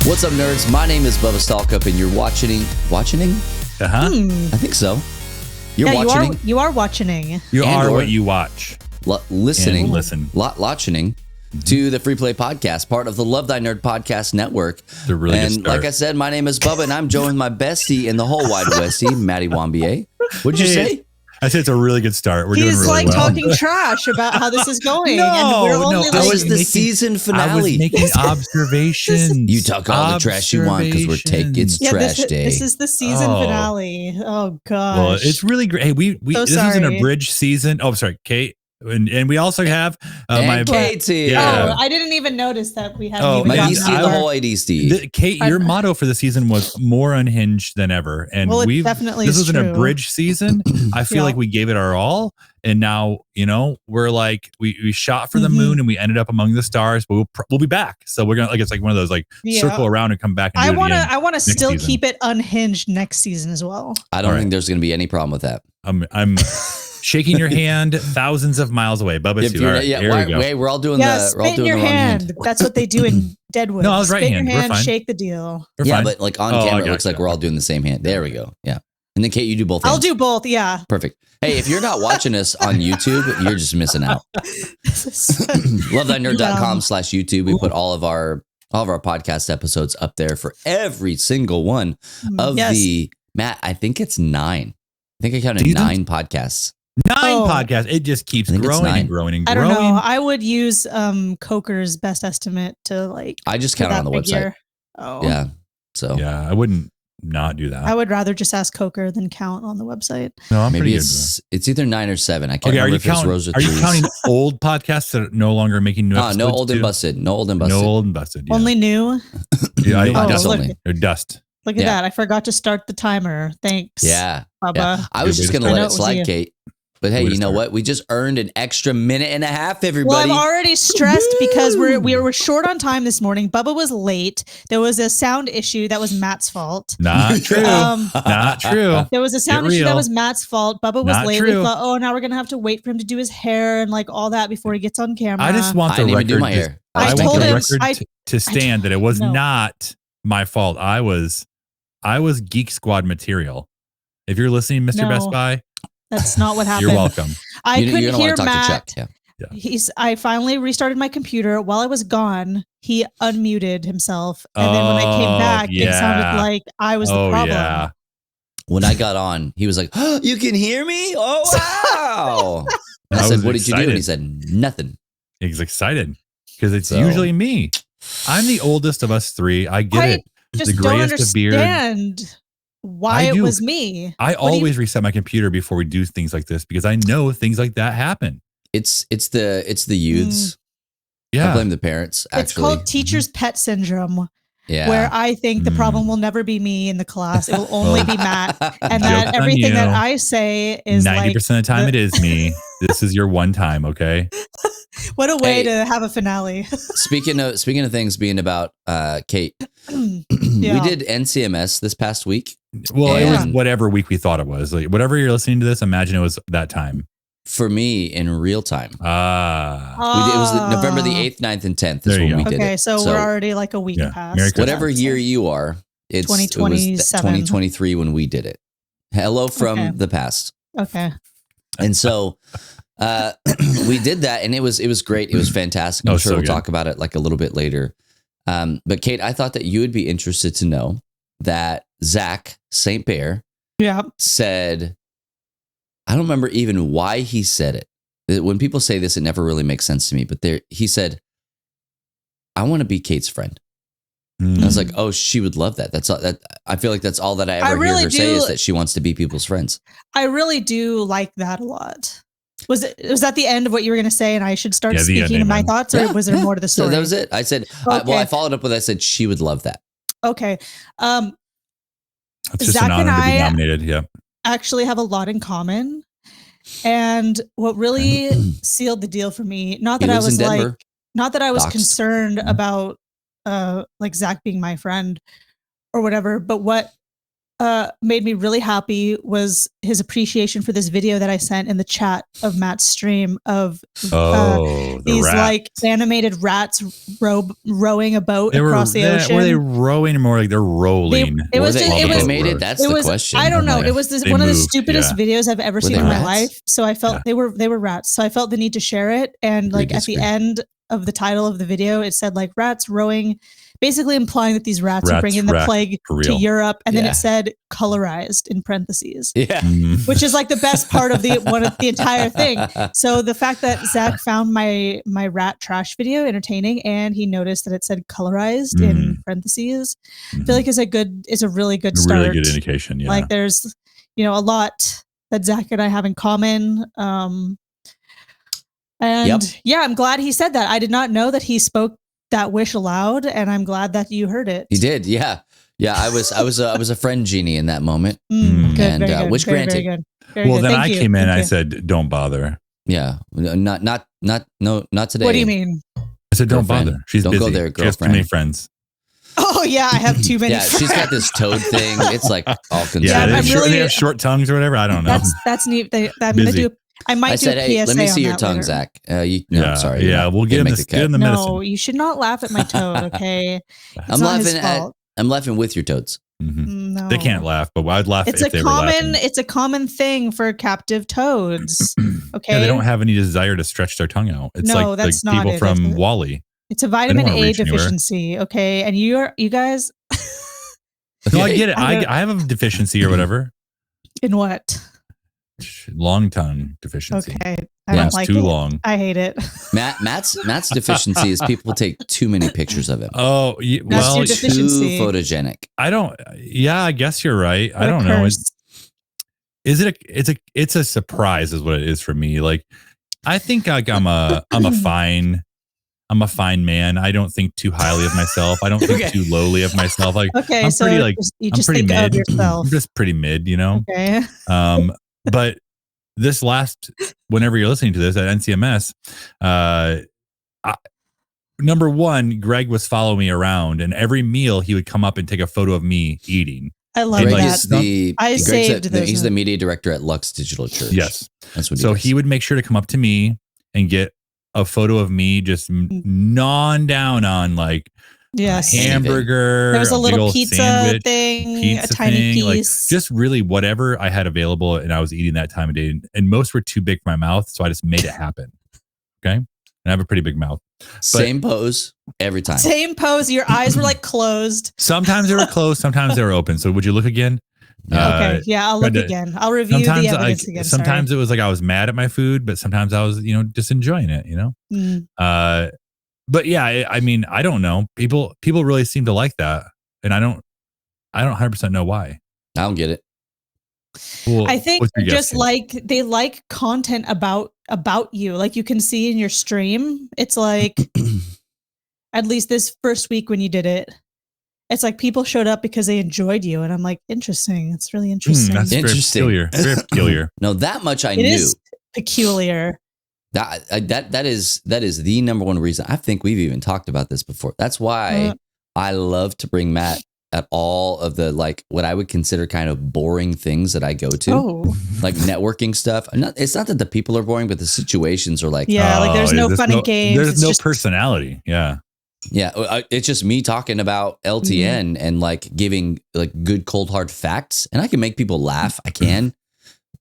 What's up, nerds? My name is Bubba Stalkup, and you're watching? Uh-huh. I think so. You're watching. You are watching. You are what you watch. Listening. Listen. Watching to the Free Play Podcast, part of the Love Thy Nerd Podcast Network. The really good and start. like I said, my name is Bubba, and I'm joined with my bestie in the whole wide Westie, Maddie Wambier. What'd you say? I said it's a really good start. We're doing really well. He's like talking trash about how this is going. No, and we're only that was the season finale. I was making observations. You talk all the trash you want because it's trash day. This is the season finale. Oh gosh. Well, it's really great. Hey, this is an abridged season. Oh, sorry, Kate. And we also have my Kate's here. Yeah. Oh, I didn't even notice that we hadn't even my gotten DC, that the far. whole ADC. Kate, your motto for the season was more unhinged than ever. And it definitely this is was an true. abridged season. I feel like we gave it our all. And now, we're like, we shot for the moon and we ended up among the stars, but we'll be back. So we're going to, it's like one of those circle around and come back. And I want to still season. keep it unhinged next season as well. I don't think there's going to be any problem with that. I'm shaking your hand thousands of miles away. Bubba, too. All right, here we go. Wait, we're all doing spit in your hand. That's what they do in Deadwood. No, I was right spit hand. in your hand, We're fine. shake the deal. We're yeah, fine. but like on camera, it looks like we're all doing the same hand. There we go. Yeah. And then Kate, you do both hands. I'll do both. Yeah. Perfect. Hey, if you're not watching us on YouTube, you're just missing out. LoveThyNerd.com/YouTube. We put all of our podcast episodes up there for every single one of the Matt. I think it's 9. I think I counted 9 podcasts. 9 podcasts. It just keeps growing and growing and growing. I don't know. I would use Coker's best estimate to I just count it on the website. Oh. Yeah. So I wouldn't not do that. I would rather just ask Coker than count on the website. No, I'm maybe pretty it's either 9 or 7. I can't remember if it's Rose or Are you counting old podcasts that are no longer making new episodes? No old and busted. No old and busted. Yeah. Only new? Dust only. They're dust. Look at that. I forgot to start the timer. Thanks. Yeah. Bubba. Yeah. I was just going to let it slide, Kate. But hey, you know what? We just earned an extra minute and a half, everybody. Well, I'm already stressed because we were short on time this morning. Bubba was late. There was a sound issue that was Matt's fault. Not true. Not true. There was a sound issue that was Matt's fault. Bubba was late. True. We thought, now we're going to have to wait for him to do his hair and like all that before he gets on camera. I just want the record. Do my hair. I want the record to stand that it was not my fault. I was Geek Squad material. If you're listening, Mr. Best Buy. That's not what happened. You're welcome. I couldn't hear Matt. Yeah. I finally restarted my computer. While I was gone, he unmuted himself. And then when I came back, it sounded like I was the problem. Yeah. When I got on, he was like, "Oh, you can hear me? Oh, wow." I said, "What did you do?" And he said, "Nothing." He's excited because it's usually me. I'm the oldest of us 3. I get it. Just the don't greatest of beard. understand why it was me. I always reset my computer before we do things like this because I know things like that happen. It's the youths. Yeah. I blame the parents. Actually. It's called teacher's pet syndrome. Yeah. Where I think the problem will never be me in the class. It will only be Matt. And that everything that I say is 90% of the time it is me. This is your one time, okay? What a way to have a finale. Speaking of things being about Kate, we did NCMS this past week. Well, it was whatever week we thought it was. Like whatever you're listening to this, imagine it was that time. For me, in real time. It was November the 8th, 9th, and 10th is when we did it. Okay, so we're already like a week past. Whatever year you are, it was 2023 when we did it. Hello from the past. Okay. And so we did that, and it was great. It was fantastic. I'm sure we'll talk about it like a little bit later. But Kate, I thought that you would be interested to know that Zach St. Bear said, I don't remember even why he said it. When people say this, it never really makes sense to me. But he said, "I want to be Kate's friend." And I was like, "Oh, she would love that." That's all, that. I feel like that's all that I ever hear her say is that she wants to be people's friends. I really do like that a lot. Was that the end of what you were going to say, and I should start speaking my thoughts, or was there more to the story? So that was it. I said, I followed up with, I said she would love that. Okay. It's just Zach an honor and to be nominated. Yeah. Actually have a lot in common. And what really sealed the deal for me, not that I was concerned about like Zach being my friend or whatever, but what made me really happy was his appreciation for this video that I sent in the chat of Matt's stream of these rats. like animated rats rowing a boat across the ocean. Were they rowing or more like they're rolling? It was animated. That's the question. I don't know. It was one of the stupidest videos I've ever seen in my life. So I felt they were rats. So I felt the need to share it. And like at the end of the title of the video, it said like rats rowing, basically implying that these rats are bringing the plague to Europe. And then it said colorized in parentheses, which is like the best part of the entire thing. So the fact that Zach found my rat trash video entertaining and he noticed that it said colorized in parentheses, I feel like is a really good start. Really good indication. Yeah. Like there's, a lot that Zach and I have in common. I'm glad he said that. I did not know that he spoke that wish aloud, and I'm glad that you heard it. He did, yeah. I was a friend genie in that moment, good, and wish granted. Very well, good. then Thank I you. came in. Thank I you. said, "Don't bother." Yeah, not today. What do you mean? I said, "Don't bother." She's don't busy. go there, She has too girlfriend. many friends. Oh yeah, I have too many. Yeah, she's got this toad thing. It's like all concerned. Yeah, I'm they have short tongues or whatever. I don't know. That's neat. I'm gonna do. I might do a PSA. Hey, let me see your tongue, later. Zach. I'm sorry. Yeah, we'll get in the medicine. No, you should not laugh at my toad. Okay, I'm laughing with your toads. Mm-hmm. No. They can't laugh, but I'd laugh if they were laughing. It's a common thing for captive toads. Okay, yeah, they don't have any desire to stretch their tongue out. It's like that's the people from Wall-E. It's a vitamin A deficiency. Okay, and you guys. No, I get it. I have a deficiency or whatever. In what? Long tongue deficiency. Okay, I don't like too it. long. I hate it. Matt's deficiency is people take too many pictures of him. Oh, well, too photogenic. I don't. Yeah, I guess you're right. I don't know. It's a surprise, is what it is for me. Like, I think like I'm a fine man. I don't think too highly of myself. I don't think too lowly of myself. Like, okay, I'm so pretty like you I'm just pretty think mid. of yourself. I'm just pretty mid, Okay. But this whenever you're listening to this at NCMS, number one, Greg was following me around, and every meal he would come up and take a photo of me eating. I love Greg that. He's the media director at Lux Digital Church. Yes, that's what. He would make sure to come up to me and get a photo of me just gnawing down on like. Yes. Hamburger. There was a little pizza sandwich, thing, a tiny piece. Like, just really whatever I had available, and I was eating that time of day. And most were too big for my mouth, so I just made it happen. Okay, and I have a pretty big mouth. Same pose every time. Same pose. Your eyes were like closed. Sometimes they were closed. Sometimes they were open. So would you look again? Okay. Yeah, I'll look again. I'll review the evidence again. Sometimes it was like I was mad at my food, but sometimes I was, just enjoying it. But yeah, I mean, I don't know. People really seem to like that, and I don't 100% know why. I don't get it. Well, I think just like they like content about you. Like you can see in your stream, it's like at least this first week when you did it, it's like people showed up because they enjoyed you, and I'm like, interesting. It's really interesting. That's interesting. Very peculiar. No, that much I knew. It is peculiar. That is the number one reason. I think we've even talked about this before. That's why I love to bring Matt at all of the like what I would consider kind of boring things that I go to, like networking stuff. It's not that the people are boring, but the situations are like like there's no fun and games. There's no personality. Yeah. It's just me talking about LTN and like giving like good cold hard facts, and I can make people laugh. I can.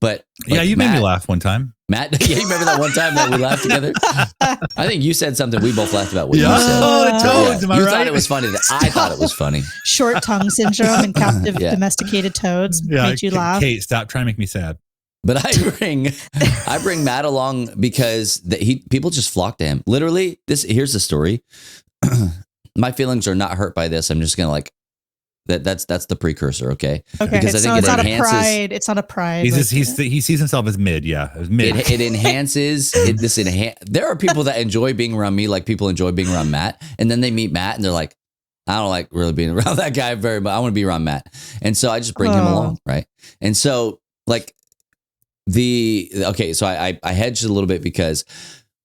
But like, you made me laugh one time. Matt, you remember that one time that we laughed together? I think you said something we both laughed about. What you said. Toads, am I right? Thought it was funny. I thought it was funny. Short tongue syndrome and captive domesticated toads made you laugh. Kate, stop trying to make me sad. But I bring Matt along because people just flock to him. Literally, here's the story. My feelings are not hurt by this. I'm just gonna like. That's the precursor, okay? Because I think it's not a pride. It's not a pride. He sees himself as mid. Yeah, as mid. It enhances. There are people that enjoy being around me, like people enjoy being around Matt, and then they meet Matt, and they're like, I don't like really being around that guy very much. I want to be around Matt, and so I just bring him along, right? And so like so I hedged a little bit because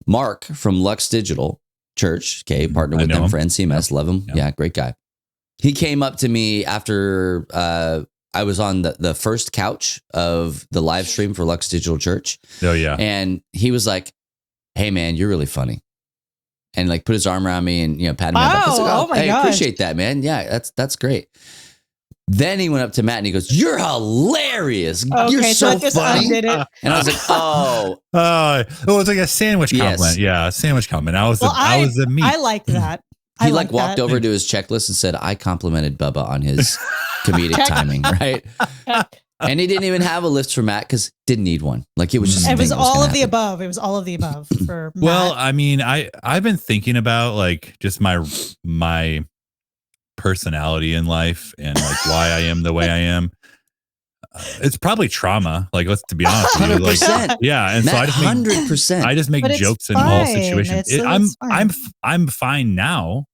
Mark from Lux Digital Church, okay, partner with them for NCMS, love him, yeah, great guy. He came up to me after I was on the first couch of the live stream for Lux Digital Church. Oh yeah. And he was like, "Hey man, you're really funny." And like put his arm around me and, patted me on the back. I was like, oh my gosh. I appreciate that, man. Yeah, that's great. Then he went up to Matt and he goes, "You're hilarious. Okay, you're so funny." Undid it. And I was like, oh. It's like a sandwich compliment. Yes. Yeah, a sandwich compliment. I was the meat. I like that. He walked over to his checklist and said, "I complimented Bubba on his comedic timing," right? And he didn't even have a list for Matt because didn't need one. Like it was just. It was all of the above. It was all of the above for Matt. Well, I mean, I've been thinking about like just my personality in life and like why I am the way I am. It's probably trauma. Like, let's to be honest with you. Like, yeah, and Matt, so I just make jokes in all situations. I'm fine now,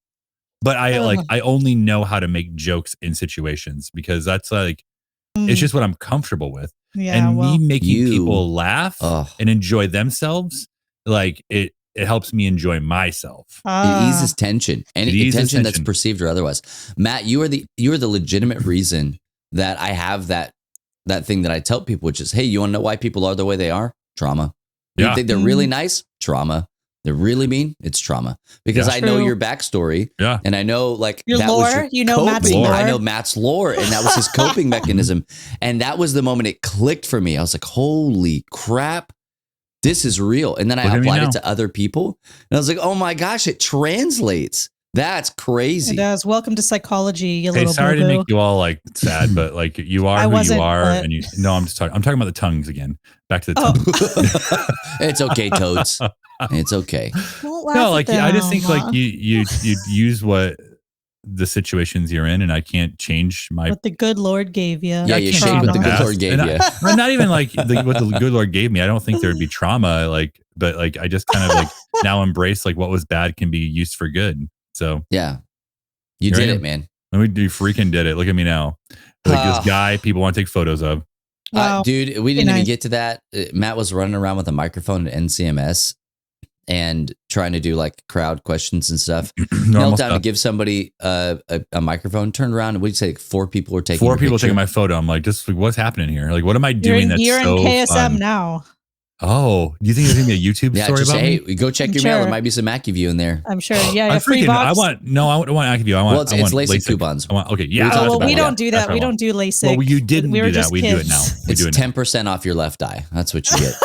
but I only know how to make jokes in situations because that's like it's just what I'm comfortable with. Yeah, and me making people laugh and enjoy themselves, like it helps me enjoy myself. It eases tension. Any tension that's perceived or otherwise. Matt, you are the legitimate reason that I have that thing that I tell people, which is, hey, you want to know why people are the way they are? Trauma. You think they're really nice? Trauma. They're really mean? It's trauma. Because I know your backstory. Yeah. And I know like your that lore. Was your Matt's lore. I know Matt's lore. And that was his coping mechanism. And that was the moment it clicked for me. I was like, holy crap. This is real. And then I applied it to other people. And I was like, oh my gosh, it translates. That's crazy. It does. Welcome to psychology, you little sorry boo-boo. to make you all like sad, but like you are who you are. And I'm talking about the tongues again. Back to the tongues. It's okay, Toads. It's okay. No, like I just think like you use what the situations you're in, and I can't change what the good Lord gave you. Yeah, you shape what the good Lord gave you. Not even like what the good Lord gave me. I don't think there would be trauma, like, but like I just kind of like now embrace like what was bad can be used for good. So yeah, you did it, man. We freaking did it. Look at me now. Like this guy, people want to take photos of. Wow. Dude, we didn't even get to that. Matt was running around with a microphone at NCMS and trying to do like crowd questions and stuff. Knelt down to give somebody a microphone, turned around, and what did you say? Like 4 people were taking taking my photo. I'm like, just what's happening here? Like, what am I doing? You're in KSM fun? Now. Oh, do you think there's gonna be a YouTube story about me? Hey, go check your mail. There might be some AccuView in there. I'm sure. Yeah, I want AccuView. I want it's LASIK coupons. We don't do that. We don't do LASIK. Well, you didn't do that. We do it now. It's 10% off your left eye. That's what you get.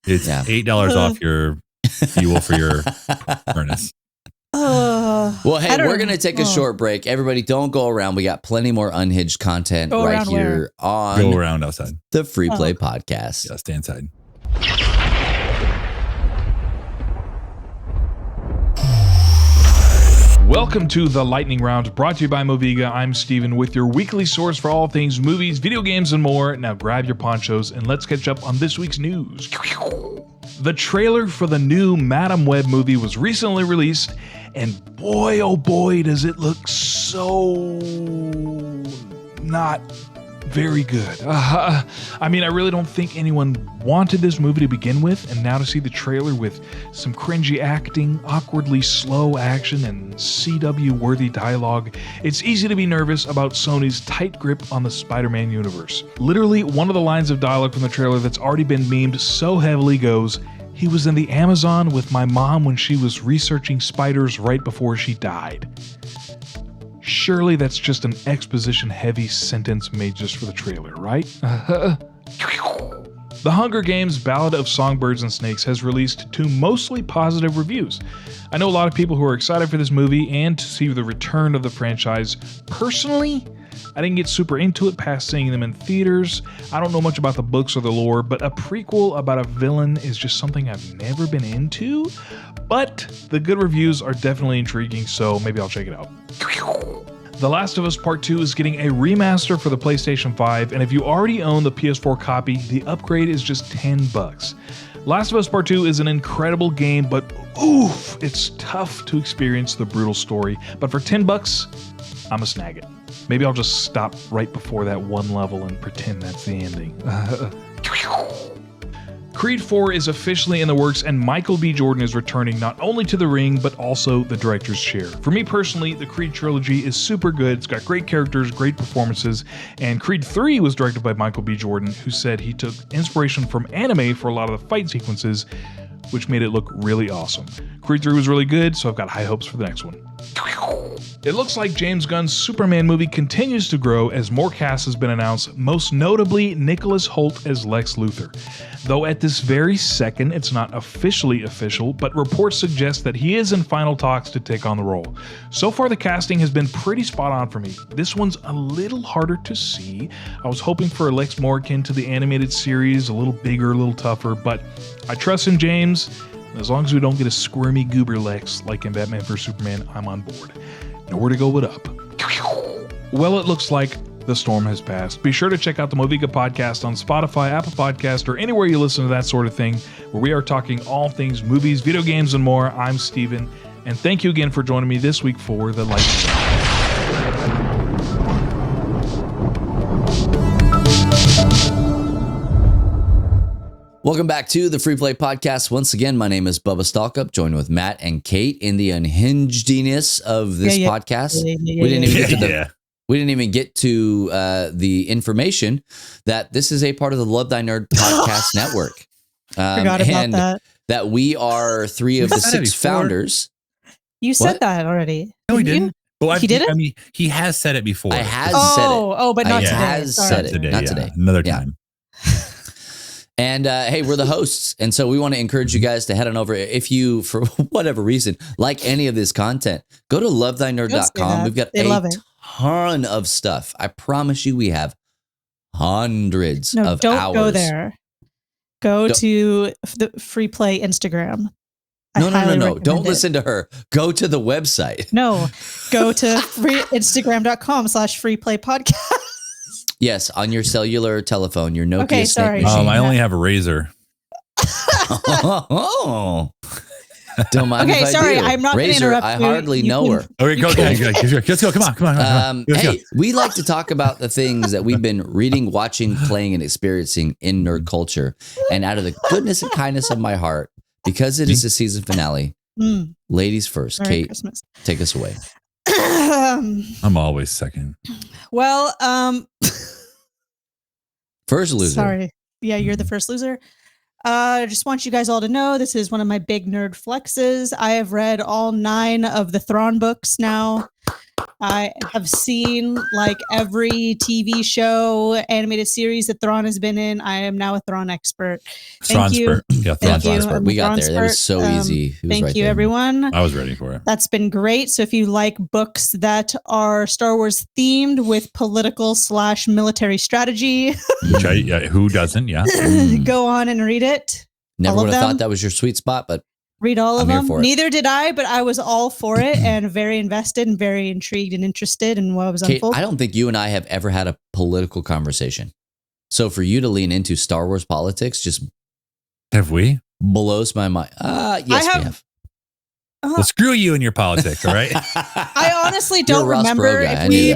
It's $8 off your fuel for your furnace. Well, hey, we're going to take a short break. Everybody, don't go around. We got plenty more unhinged content right here on Go Around Outside, the Free Play Podcast. Yeah, stay inside. Welcome to The Lightning Round, brought to you by Moviga. I'm Steven with your weekly source for all things movies, video games, and more. Now grab your ponchos and let's catch up on this week's news. The trailer for the new Madam Web movie was recently released, and boy, oh boy, does it look so not very good. I mean, I really don't think anyone wanted this movie to begin with, and now to see the trailer with some cringy acting, awkwardly slow action, and CW-worthy dialogue, it's easy to be nervous about Sony's tight grip on the Spider-Man universe. Literally, one of the lines of dialogue from the trailer that's already been memed so heavily goes, "He was in the Amazon with my mom when she was researching spiders right before she died." Surely that's just an exposition-heavy sentence made just for the trailer, right? The Hunger Games Ballad of Songbirds and Snakes has released 2 mostly positive reviews. I know a lot of people who are excited for this movie and to see the return of the franchise. Personally, I didn't get super into it past seeing them in theaters. I don't know much about the books or the lore, but a prequel about a villain is just something I've never been into. But the good reviews are definitely intriguing, so maybe I'll check it out. The Last of Us Part 2 is getting a remaster for the PlayStation 5, and if you already own the PS4 copy, the upgrade is just $10. Last of Us Part 2 is an incredible game, but oof, it's tough to experience the brutal story. But for $10, I'ma snag it. Maybe I'll just stop right before that one level and pretend that's the ending. Creed 4 is officially in the works, and Michael B. Jordan is returning not only to the ring, but also the director's chair. For me personally, the Creed trilogy is super good. It's got great characters, great performances, and Creed 3 was directed by Michael B. Jordan, who said he took inspiration from anime for a lot of the fight sequences, which made it look really awesome. Creed 3 was really good, so I've got high hopes for the next one. It looks like James Gunn's Superman movie continues to grow as more cast has been announced, most notably Nicholas Hoult as Lex Luthor. Though at this very second it's not officially official, but reports suggest that he is in final talks to take on the role. So far the casting has been pretty spot on for me. This one's a little harder to see. I was hoping for a Lex more akin to the animated series, a little bigger, a little tougher, but I trust in James. As long as we don't get a squirmy goober Lex like in Batman vs Superman, I'm on board. Nowhere to go but up. Well, it looks like the storm has passed. Be sure to check out the Moviga podcast on Spotify, Apple Podcast, or anywhere you listen to that sort of thing, where we are talking all things movies, video games, and more. I'm Steven, and thank you again for joining me this week for The Light Show. Welcome back to the Free Play Podcast. Once again, my name is Bubba Stalkup, joined with Matt and Kate in the unhingedness of this podcast. We didn't even get to the information that this is a part of the Love Thy Nerd podcast network. Forgot about that we are 3 of the 6 founders. You said that already. No, he didn't. Well, he did it? I mean, he has said it before. I has said it. Oh, but not today. Has said it. Today, not today. Another time. And hey, we're the hosts. And so we want to encourage you guys to head on over. If you, for whatever reason, like any of this content, go to lovethynerd.com. We've got a ton of stuff. I promise you we have hundreds of hours. Don't go there. Go to the Free Play Instagram. No. Don't listen to her. Go to the website. No, go to Instagram.com/freeplaypodcast. Yes, on your cellular telephone, your Nokia sorry. machine. I only have a Razor. Oh. Don't mind if I sorry, do. I'm not going to interrupt you. I hardly know her. Okay, go. Let's go. Come on. Hey, we like to talk about the things that we've been reading, watching, playing, and experiencing in nerd culture. And out of the goodness and kindness of my heart, because it is the season finale, ladies first. Merry Kate, Christmas. Take us away. I'm always second. Well, first loser. Sorry. Yeah, you're the first loser. I just want you guys all to know this is one of my big nerd flexes. I have read all 9 of the Thrawn books now. I have seen like every TV show, animated series that Thrawn has been in. I am now a Thrawn expert. Thank you. Yeah, Thank you. We got there. That was so easy. Thank you, everyone. I was ready for it. That's been great. So if you like books that are Star Wars themed with political / military strategy, which who doesn't? Yeah. Go on and read it. Never would have thought that was your sweet spot, but read all of them. Neither did I, but I was all for it and very invested and very intrigued and interested in what was unfolding. I don't think you and I have ever had a political conversation. So for you to lean into Star Wars politics just have we? Blows my mind. Yes, we have. Well, screw you and your politics, all right? I honestly don't remember Sorry, everybody.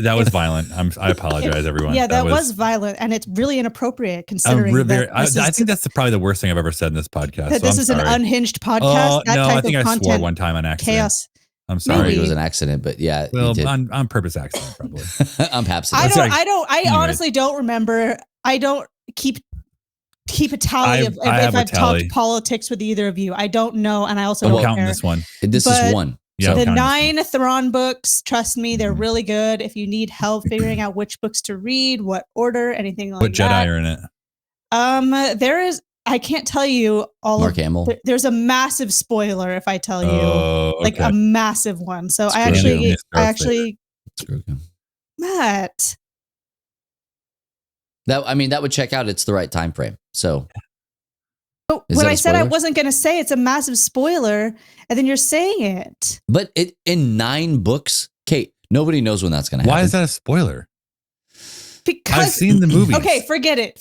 That was violent. I apologize, everyone. Yeah, that was violent, and it's really inappropriate considering I think that's probably the worst thing I've ever said in this podcast. That this is an unhinged podcast. I think I swore one time on accident. Chaos. I'm sorry. Maybe it was an accident, but yeah. Well, on purpose accident, probably. I'm happy. I honestly don't remember. I don't keep a tally if I've talked politics with either of you. I don't know, and I also don't count care. This one. This is one. Yeah, the 9 Thrawn books, trust me, they're really good. If you need help figuring out which books to read, what order, anything like that. What Jedi are in it? There is. I can't tell you all. Mark Hamill. There's a massive spoiler if I tell you, like a massive one. So I actually, Matt. That would check out. It's the right time frame. So when I said I wasn't going to say it's a massive spoiler, and then you're saying it. But in 9 books, Kate, nobody knows when that's going to happen. Why is that a spoiler? Because I've seen the movie. Okay, forget it.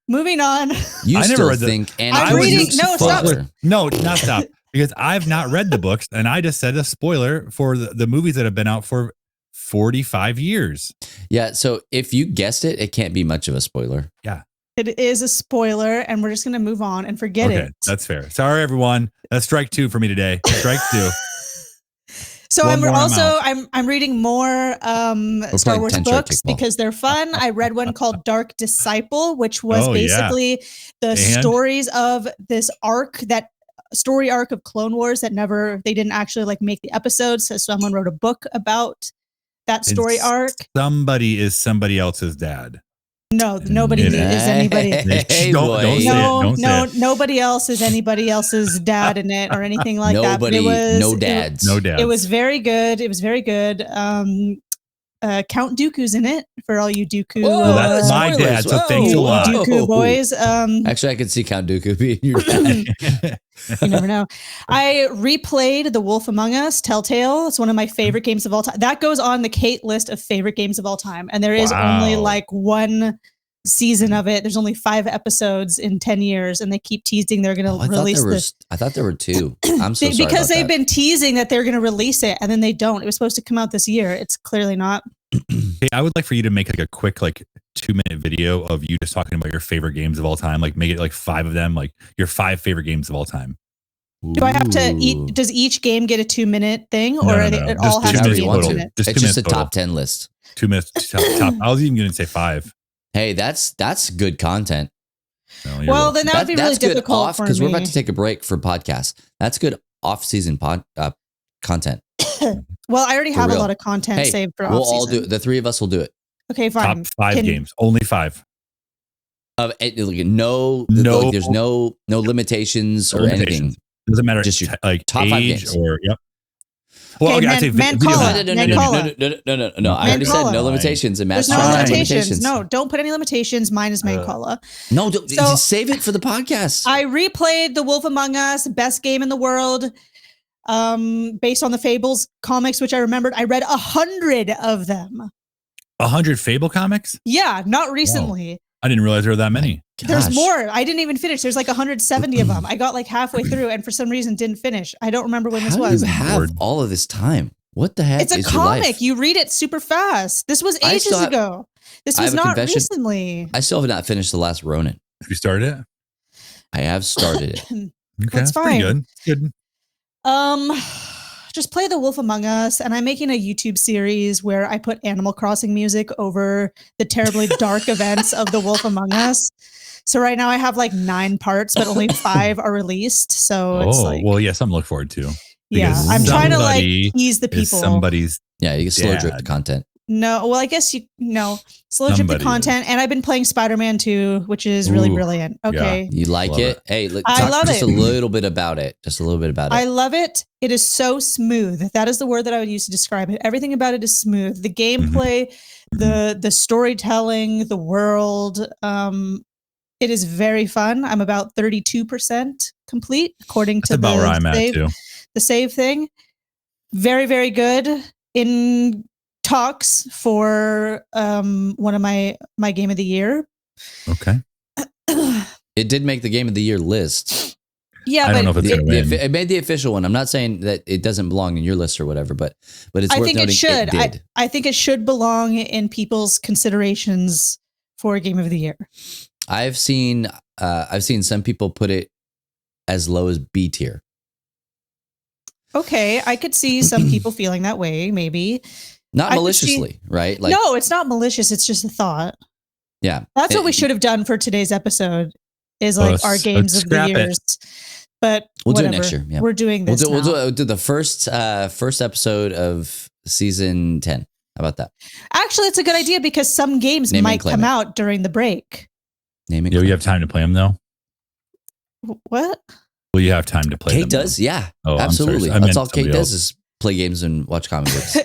Moving on. I never read the. I'm reading. No, stop. No, not stop. Because I've not read the books, and I just said a spoiler for the movies that have been out for 45 years. Yeah, so if you guessed it, it can't be much of a spoiler. Yeah. It is a spoiler, and we're just going to move on and forget it. That's fair. Sorry, everyone. That's strike 2 for me today. Strike 2. So I'm reading more Star Wars books because they're fun. I read one called Dark Disciple, which was basically the stories of this story arc of Clone Wars that they didn't actually make the episodes. So someone wrote a book about that story arc. Somebody is somebody else's dad. No, nobody is anybody. Nobody else is anybody else's dad in it or anything like that. But no dads. It was very good. Count Dooku's in it for all you Dooku. That's my dad, so thanks a lot. Dooku boys. Actually, I could see Count Dooku being your dad. You never know. I replayed The Wolf Among Us, Telltale. It's one of my favorite games of all time. That goes on the Kate list of favorite games of all time. And there is only one season of it. There's only 5 episodes in 10 years, and they keep teasing they're going to release this. I thought there were 2. I'm so sorry because they've been teasing that they're going to release it, and then they don't. It was supposed to come out this year. It's clearly not. Hey, I would like for you to make a quick 2-minute video of you just talking about your favorite games of all time. Make it 5 of them, your 5 favorite games of all time. Do I have to does each game get a 2-minute thing, or it all has to be 1 minute? It's just a top 10 list. 2 minutes top. I was even going to say 5. Hey, that's good content. Well, then that would be really difficult because we're about to take a break for podcasts. That's good off-season content. Well, I already have a lot of content saved for off-season. We'll all do it. The 3 of us will do it. Okay, fine. Top 5 games. Only 5. There's no limitations or anything. Doesn't matter. Just your top age 5 games. Or Okay, okay, I'd say No. I already said no limitations. And there's no limitations. No, don't put any limitations. Mine is Mancala. No, save it for the podcast. I replayed The Wolf Among Us, best game in the world, based on the Fables comics, which I remembered. I read 100 of them. 100 Fable comics? Yeah, not recently. Wow. I didn't realize there were that many. Gosh. There's more. I didn't even finish. There's 170 of them. I got halfway through and for some reason didn't finish. I don't remember when this was. How do you have all of this time? What the heck? It's a comic. You read it super fast. This was ages ago. This was not recently. I still have not finished The Last Ronin. Have you started it? I have started it. Okay, that's fine. Pretty good. Just play The Wolf Among Us, and I'm making a YouTube series where I put Animal Crossing music over the terribly dark events of The Wolf Among Us. So right now I have 9 parts, but only 5 are released. So it's well, yeah, something to look forward to. Yeah, I'm trying to ease the people. Somebody's you can slow drip the content. No, well, I guess slow drip the content, and I've been playing Spider-Man 2, which is really brilliant. Okay, yeah. You like it? Hey, I love just a little bit about it. Just a little bit about it. I love it. It is so smooth. That is the word that I would use to describe it. Everything about it is smooth. The gameplay, the storytelling, the world. It is very fun. I'm about 32% complete according to about where I'm at too. The save thing. Very, very good. In talks for one of my game of the year. Okay. It did make the game of the year list. Yeah, I don't know if it's gonna win. It made the official one. I'm not saying that it doesn't belong in your list or whatever, but it's worth noting it should. It did. I think it should belong in people's considerations for game of the year. I've seen some people put it as low as B tier. Okay, I could see some people feeling that way, maybe. Not maliciously, right? No, it's not malicious. It's just a thought. Yeah. That's what we should have done for today's episode is our games of the years. But we'll do it next year. Yeah. We're doing this We'll do the first episode of season 10. How about that? Actually, it's a good idea because some games might come out during the break. You have time to play them, though? What? Will you have time to play them? Kate does, yeah. Oh, absolutely. That's all Kate does is play games and watch comic books.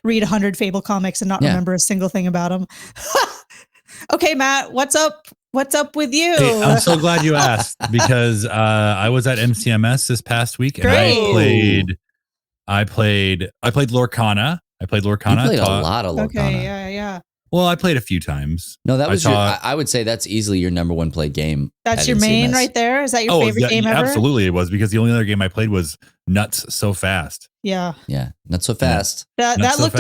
Read 100 Fable comics and not remember a single thing about them. Okay, Matt, what's up? What's up with you? Hey, I'm so glad you asked because I was at MCMS this past week and I played Lorcana. I played Lorcana. You played a lot of Lorcana. Okay, yeah. Well, I played a few times. No, that was I would say that's easily your number one play game. That's your main right there? Is that your favorite game ever? Absolutely it was because the only other game I played was Nuts So Fast. Yeah. Yeah. Not so fast. That looked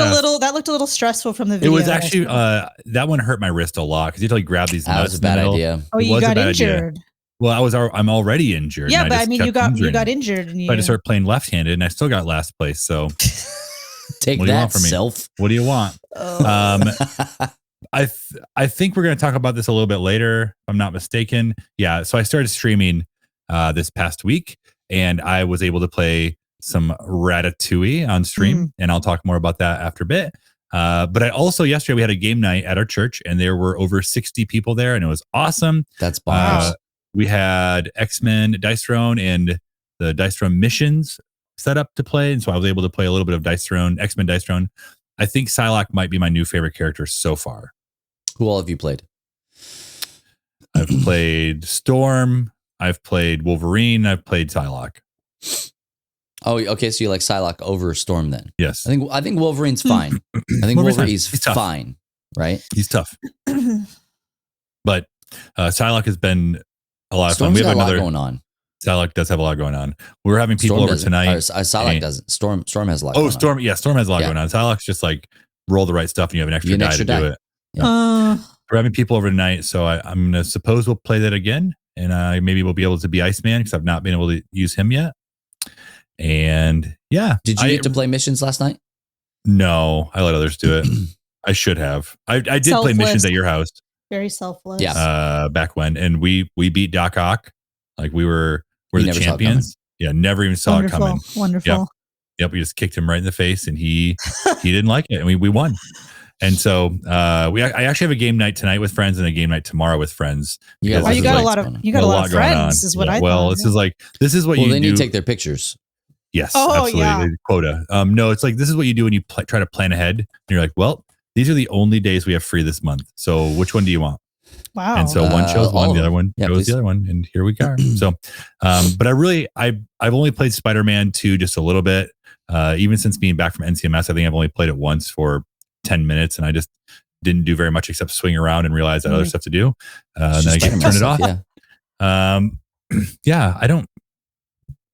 a little stressful from the video. It was actually that one hurt my wrist a lot because you had to like grab these nuts. That was a bad idea. Oh, you got injured. Idea. Well, I'm already injured. Yeah, but I mean, you got injured. And I just started playing left-handed, and I still got last place. So take that, self. What do you want? I think we're going to talk about this a little bit later, if I'm not mistaken. Yeah, so I started streaming this past week, and I was able to play some Ratatouille on stream, and I'll talk more about that after a bit. But I also, yesterday, we had a game night at our church, and there were over 60 people there, and it was awesome. That's bonkers. We had X-Men Dice Throne and the Dice Throne missions set up to play, and so I was able to play a little bit of Dice Throne, X-Men Dice Throne. I think Psylocke might be my new favorite character so far. Who all have you played? I've played Storm. I've played Wolverine. I've played Psylocke. Oh, okay. So you like Psylocke over Storm then? Yes. I think Wolverine's fine. I think Wolverine's fine, right? He's tough. But Psylocke has been a lot of Storm's fun. We have got a lot going on. Psylocke does have a lot going on. We're having people Storm over tonight. Psylocke doesn't. Storm has a lot going on. Storm has a lot going on. Psylocke's just like roll the right stuff and you have an extra die to do it. Yeah. We're having people over tonight, so I'm going to suppose we'll play that again, and maybe we'll be able to be Iceman because I've not been able to use him yet. And yeah. Did you get to play missions last night? No, I let others do it. I should have. I did play missions at your house. Very selfless. Yeah. Back when, and we beat Doc Ock. Like we're the champions. Yeah, never even saw it coming. Wonderful. Yep. We just kicked him right in the face, and he didn't like it, and we won. And so I actually have a game night tonight with friends and a game night tomorrow with friends. You got a lot of friends, is what I thought. Well, this is what you do. Well, they need to take their pictures. Yes, absolutely. Yeah. Quota. No, it's like this is what you do when you try to plan ahead. And you're like, well, these are the only days we have free this month. So which one do you want? Wow. And so one chose one, the other one chose the other one, and here we are. So, but I've only played Spider-Man 2 just a little bit. Even since being back from NCMS, I think I've only played it once for 10 minutes, and I just didn't do very much except swing around and realize that other stuff to do. And then I just turned it off. Yeah.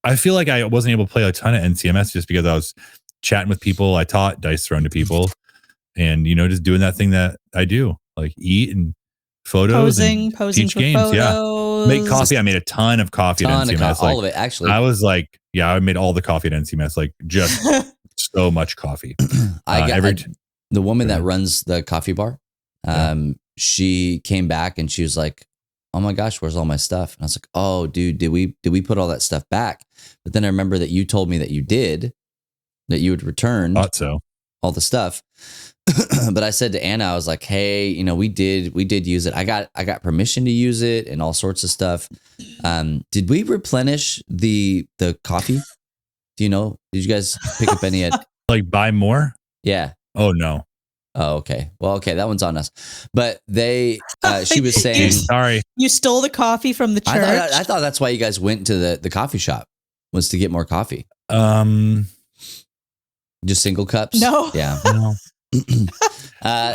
I feel like I wasn't able to play a ton of NCMS just because I was chatting with people. I taught Dice Throne to people, and just doing that thing that I do, like eat and photos, posing teach for games. photos. Yeah, make coffee. I made a ton of coffee at NCMS. All of it, actually. I was like, I made all the coffee at NCMS. Like just so much coffee. The woman that runs the coffee bar, she came back and she was like, "Oh my gosh, where's all my stuff?" And I was like, "Oh, dude, did we put all that stuff back?" But then I remember that you told me that you had returned all the stuff. But I said to Anna, I was like, "Hey, we did use it. I got permission to use it and all sorts of stuff. Did we replenish the coffee? Do you know? Did you guys pick up any like buy more? Yeah. Oh no. Oh, okay. Well, okay, that one's on us. But she was saying, sorry, you stole the coffee from the church. I thought that's why you guys went to the coffee shop, was to get more coffee. Just single cups? No. Yeah. No.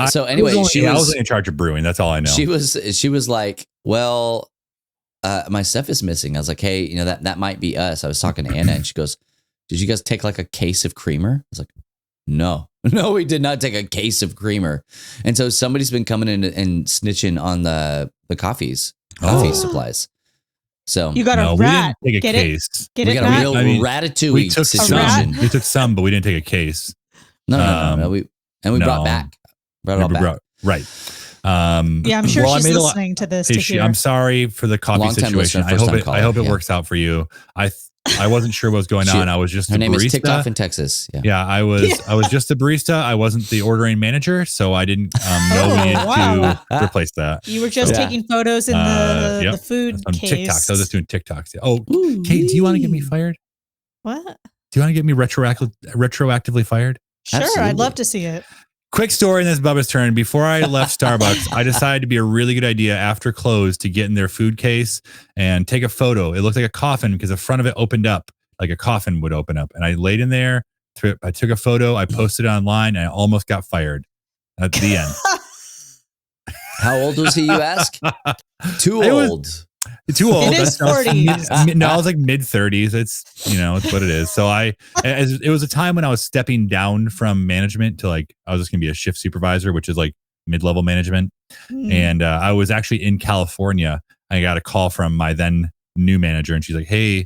So anyway, I was in charge of brewing. That's all I know. She was like, well, my stuff is missing. I was like, hey, that might be us. I was talking to Anna, and she goes, did you guys take like a case of creamer? I was like, no, we did not take a case of creamer. And so somebody's been coming in and snitching on the coffee supplies. So you got a rat. We didn't take a case. We got a real Ratatouille situation. We took some, but we didn't take a case. No. We brought back. Brought it all back. Right. Yeah, I'm sure she's listening to this. I'm sorry for the coffee situation. I hope it works out for you. I wasn't sure what was going on. I was just her a name barista. is TikTok in Texas. Yeah, I was just a barista. I wasn't the ordering manager, so I didn't know we needed to replace that. You were just taking photos in the food case. TikToks. I was just doing TikToks. Oh, Kate, do you want to get me fired? What? Do you want to get me retroactively fired? Sure, absolutely. I'd love to see it. Quick story in this Bubba's turn. Before I left Starbucks, I decided to be a really good idea after close to get in their food case and take a photo. It looked like a coffin because the front of it opened up like a coffin would open up. And I laid in there. I took a photo. I posted it online, and I almost got fired at the end. How old was he, you ask? Too old. Too old. It is 40s. No, I was like mid 30s. It's it's what it is. So it was a time when I was stepping down from management to like I was just gonna be a shift supervisor, which is like mid-level management. And I was actually in California. I got a call from my then new manager, and she's like, "Hey,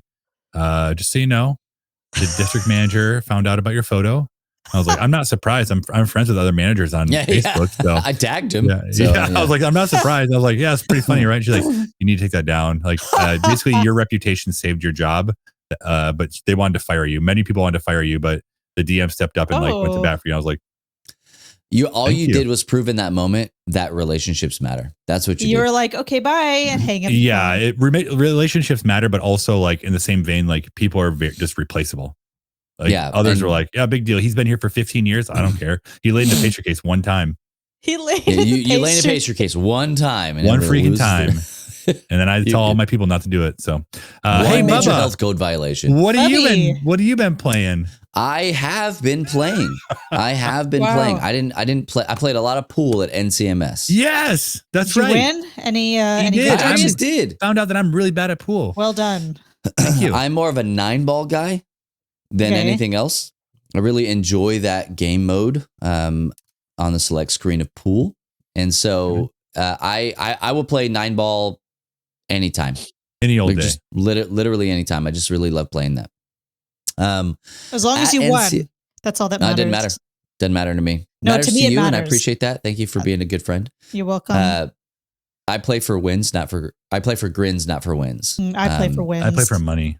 just so you know, the district manager found out about your photo." I was like, I'm not surprised. I'm friends with other managers on Facebook. So I tagged him. I was like, I'm not surprised. I was like, yeah, it's pretty funny, right? She's like, you need to take that down. Like, basically, your reputation saved your job, but they wanted to fire you. Many people wanted to fire you, but the DM stepped up and like went to bat for you. I was like, all you did was prove in that moment that relationships matter. That's what you were like, okay, bye, and hang up. Yeah, relationships matter, but also like in the same vein, like people are just replaceable. Like others were like, yeah, big deal. He's been here for 15 years. I don't care. He laid in the pastry case one time. He laid you laid in the pastry case one time. And one freaking time. And then I tell all my people not to do it. So, hey, major Bubba, health code violation. What have you been playing? I have been playing. Playing. I didn't play. I played a lot of pool at NCMS. Yes, that's did right. You win any? I just did. Found out that I'm really bad at pool. Well done. Thank you. I'm more of a 9-ball guy than anything else. I really enjoy that game mode on the select screen of pool, and so I will play 9-ball anytime, any old day, just literally anytime. I just really love playing that. As long as you won, that's all that matters. No, it didn't matter. Doesn't matter to me. No, matters to me to it you, matters. and I appreciate that. Thank you for being a good friend. You're welcome. I play for wins, I play for grins, not for wins. I play for wins. I play for money.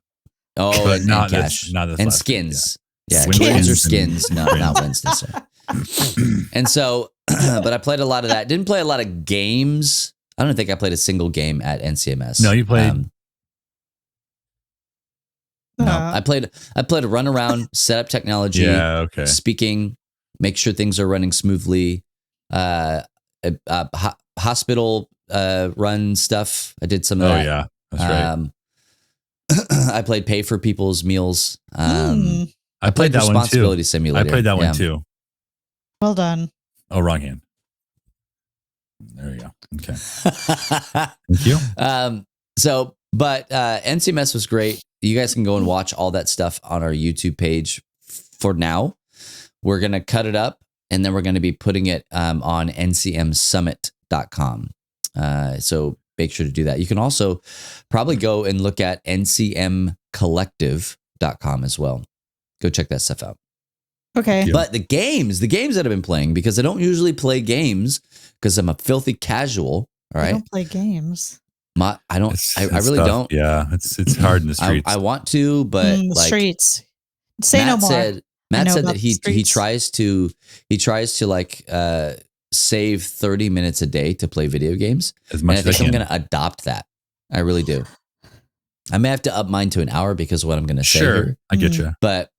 Oh, and not cash, and skins. Yeah, wins or skins, not wins necessarily. And so, but I played a lot of that. Didn't play a lot of games. I don't think I played a single game at NCMS. No, you played. No, I played a run around, set up technology, speaking, make sure things are running smoothly, hospital run stuff. I did some of that. Oh yeah, that's right. I played pay for people's meals. I played that responsibility one too. simulator. I played that one too. Well done. Oh, wrong hand. There you go. Okay. Thank you. But NCMS was great. You guys can go and watch all that stuff on our YouTube page. For now, we're going to cut it up, and then we're going to be putting it on ncmsummit.com. So make sure to do that. You can also probably go and look at ncmcollective.com as well. Go check that stuff out. Okay. But the games that I've been playing, because I don't usually play games because I'm a filthy casual. All right. I don't play games. I really don't. Yeah, it's hard in the streets. I want to, but the streets. Say Matt no more. Matt said that he tries to like save 30 minutes a day to play video games. As much and I think I'm going to adopt that. I really do. I may have to up mine to an hour because of what I'm going to say. Sure, I get you. But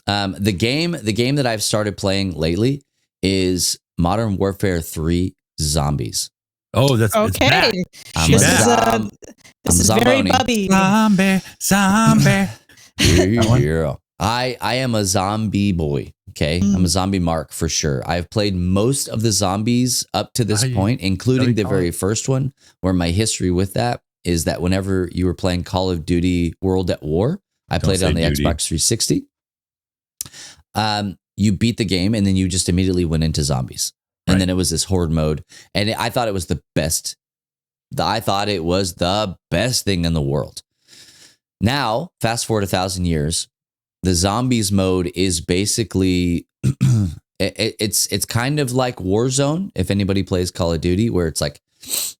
the game that I've started playing lately is Modern Warfare 3 Zombies. Oh, that's okay. This is very Bubby. Zombie. Yeah. I am a zombie boy. Okay. I'm a zombie mark for sure. I've played most of the zombies up to this point, including the very first one, where my history with that is that whenever you were playing Call of Duty World at War, I played it on the Xbox 360. You beat the game and then you just immediately went into zombies. And then it was this horde mode. And I thought it was the best. I thought it was the best thing in the world. Now, fast forward 1,000 years, the zombies mode is basically, it's kind of like Warzone, if anybody plays Call of Duty, where it's like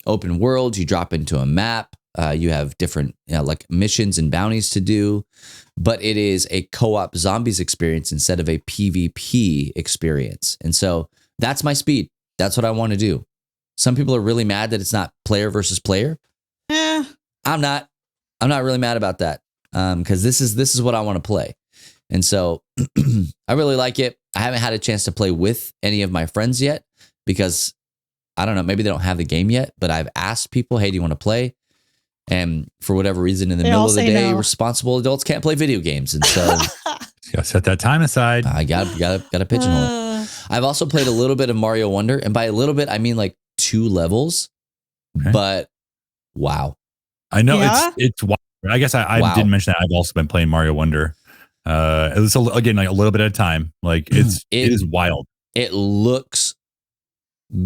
open world, you drop into a map, you have different like missions and bounties to do, but it is a co-op zombies experience instead of a PvP experience. And so that's my speed. That's what I want to do. Some people are really mad that it's not player versus player. I'm not really mad about that. Because this is what I want to play. And so I really like it. I haven't had a chance to play with any of my friends yet because I don't know, maybe they don't have the game yet, but I've asked people, hey, do you want to play? And for whatever reason, in the middle of the day, responsible adults can't play video games. And so you gotta set that time aside. I got to pigeonhole it. I've also played a little bit of Mario Wonder. And by a little bit, I mean like 2 levels. Okay. But wow. I know it's wild. I guess I didn't mention that. I've also been playing Mario Wonder. It's again like a little bit at a time. Like it is wild. It looks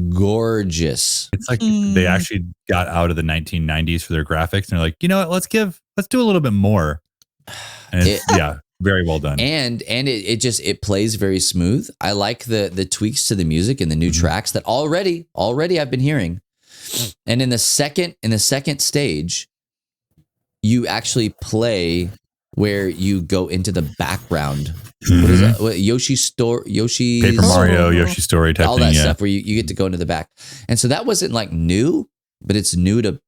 gorgeous. It's like they actually got out of the 1990s for their graphics, and they're like, you know what? Let's do a little bit more. And very well done. And it plays very smooth. I like the tweaks to the music and the new tracks that already I've been hearing. And in the second stage, you actually play where you go into the background. What is that? Yoshi's Paper Mario, Yoshi Story type all thing, that stuff where you get to go into the back. And so that wasn't like new, but it's new to